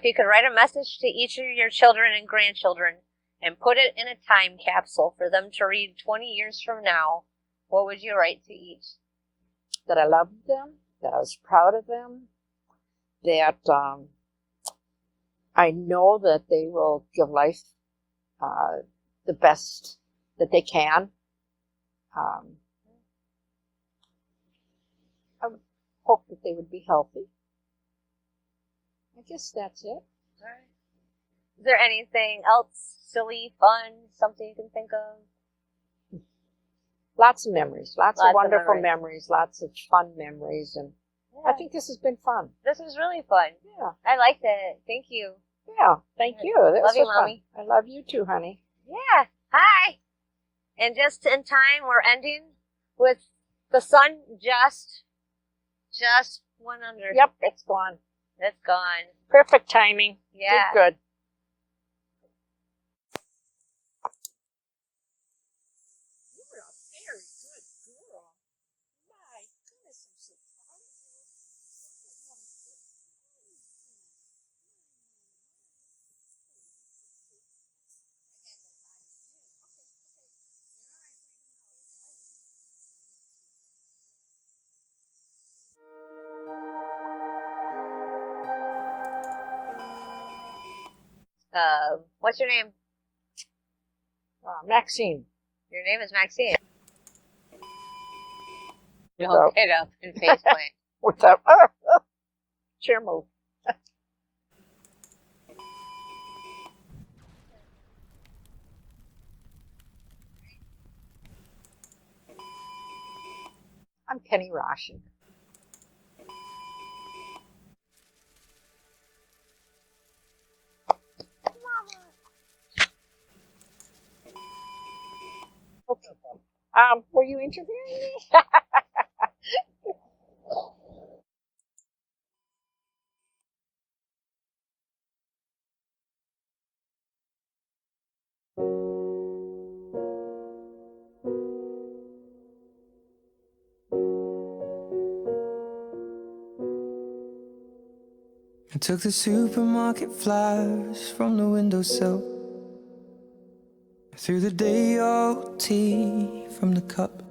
you could write a message to each of your children and grandchildren and put it in a time capsule for them to read 20 years from now, what would you write to each? That I loved them, that I was proud of them, that I know that they will give life the best that they can. I would hope that they would be healthy. I guess that's it. All right. Is there anything else silly, fun, something you can think of? Lots of memories, lots of Lots of wonderful memories. lots of fun memories, and I Yeah. think this has been fun. This was really fun. Yeah, I liked it. Thank you. yeah. Thank you. This Love you, was fun. Mommy. I love you too, honey. Yeah. Hi. And just in time, we're ending with the sun just went under. Yep, it's gone. It's gone. Perfect timing. Yeah. Did good. You were a very good girl. My goodness, I'm so proud of you. What's your name? Maxine. Your name is Maxine. Without- Don't get up and face plant. Without chair move. I'm Penny Raschig. Okay. Were you interviewing me? I took the supermarket flyers from the windowsill. I threw the day old tea from the cup.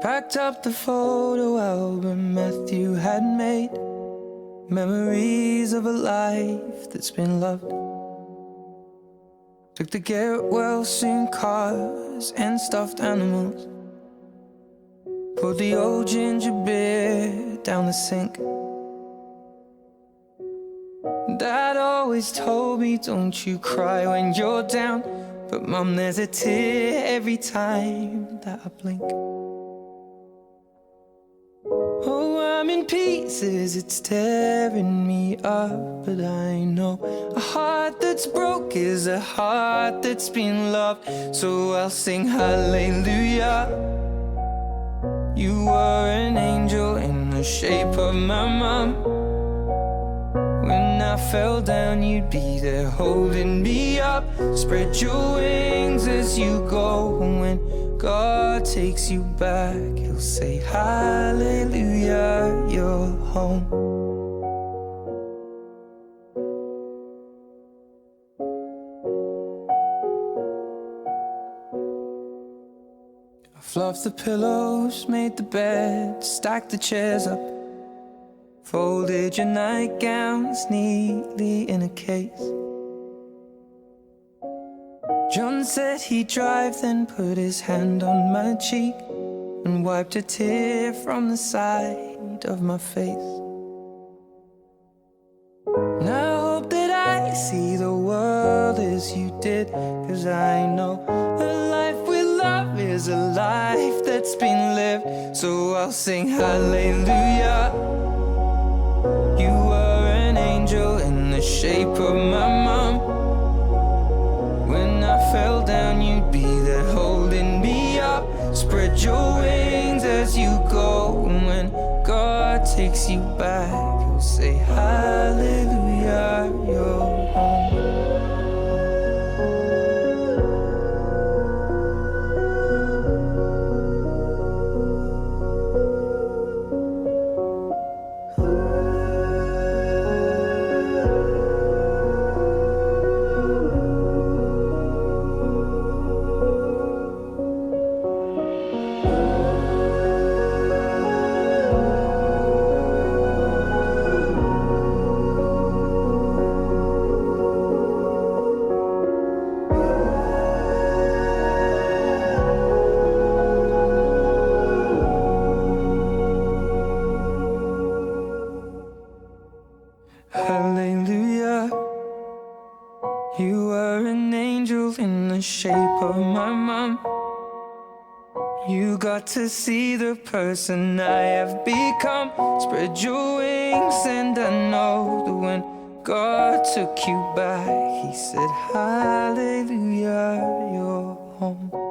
Packed up the photo album Matthew had made. Memories of a life that's been loved. Took the get well soon cars and stuffed animals. Poured the old ginger beer down the sink. Dad always told me, don't you cry when you're down. But Mum, there's a tear every time that I blink. Oh, I'm in pieces, it's tearing me up. But I know a heart that's broke is a heart that's been loved. So I'll sing hallelujah. You were an angel in the shape of my mum. When I fell down, you'd be there holding me up. Spread your wings as you go. When God takes you back, He'll say hallelujah, you're home. I fluffed the pillows, made the bed, stacked the chairs up. Folded your nightgowns neatly in a case. John said he'd drive, then put his hand on my cheek and wiped a tear from the side of my face. And I hope that I see the world as you did, 'cause I know a life with love is a life that's been lived. So I'll sing hallelujah. You were an angel in the shape of my mum. When I fell down, you'd be there holding me up. Spread your wings as you go. And when God takes you back, He'll say hallelujah, you're home. and shape of my mom. You got to see the person I have become. Spread your wings and I know that when God took you back, he said, hallelujah, you're home.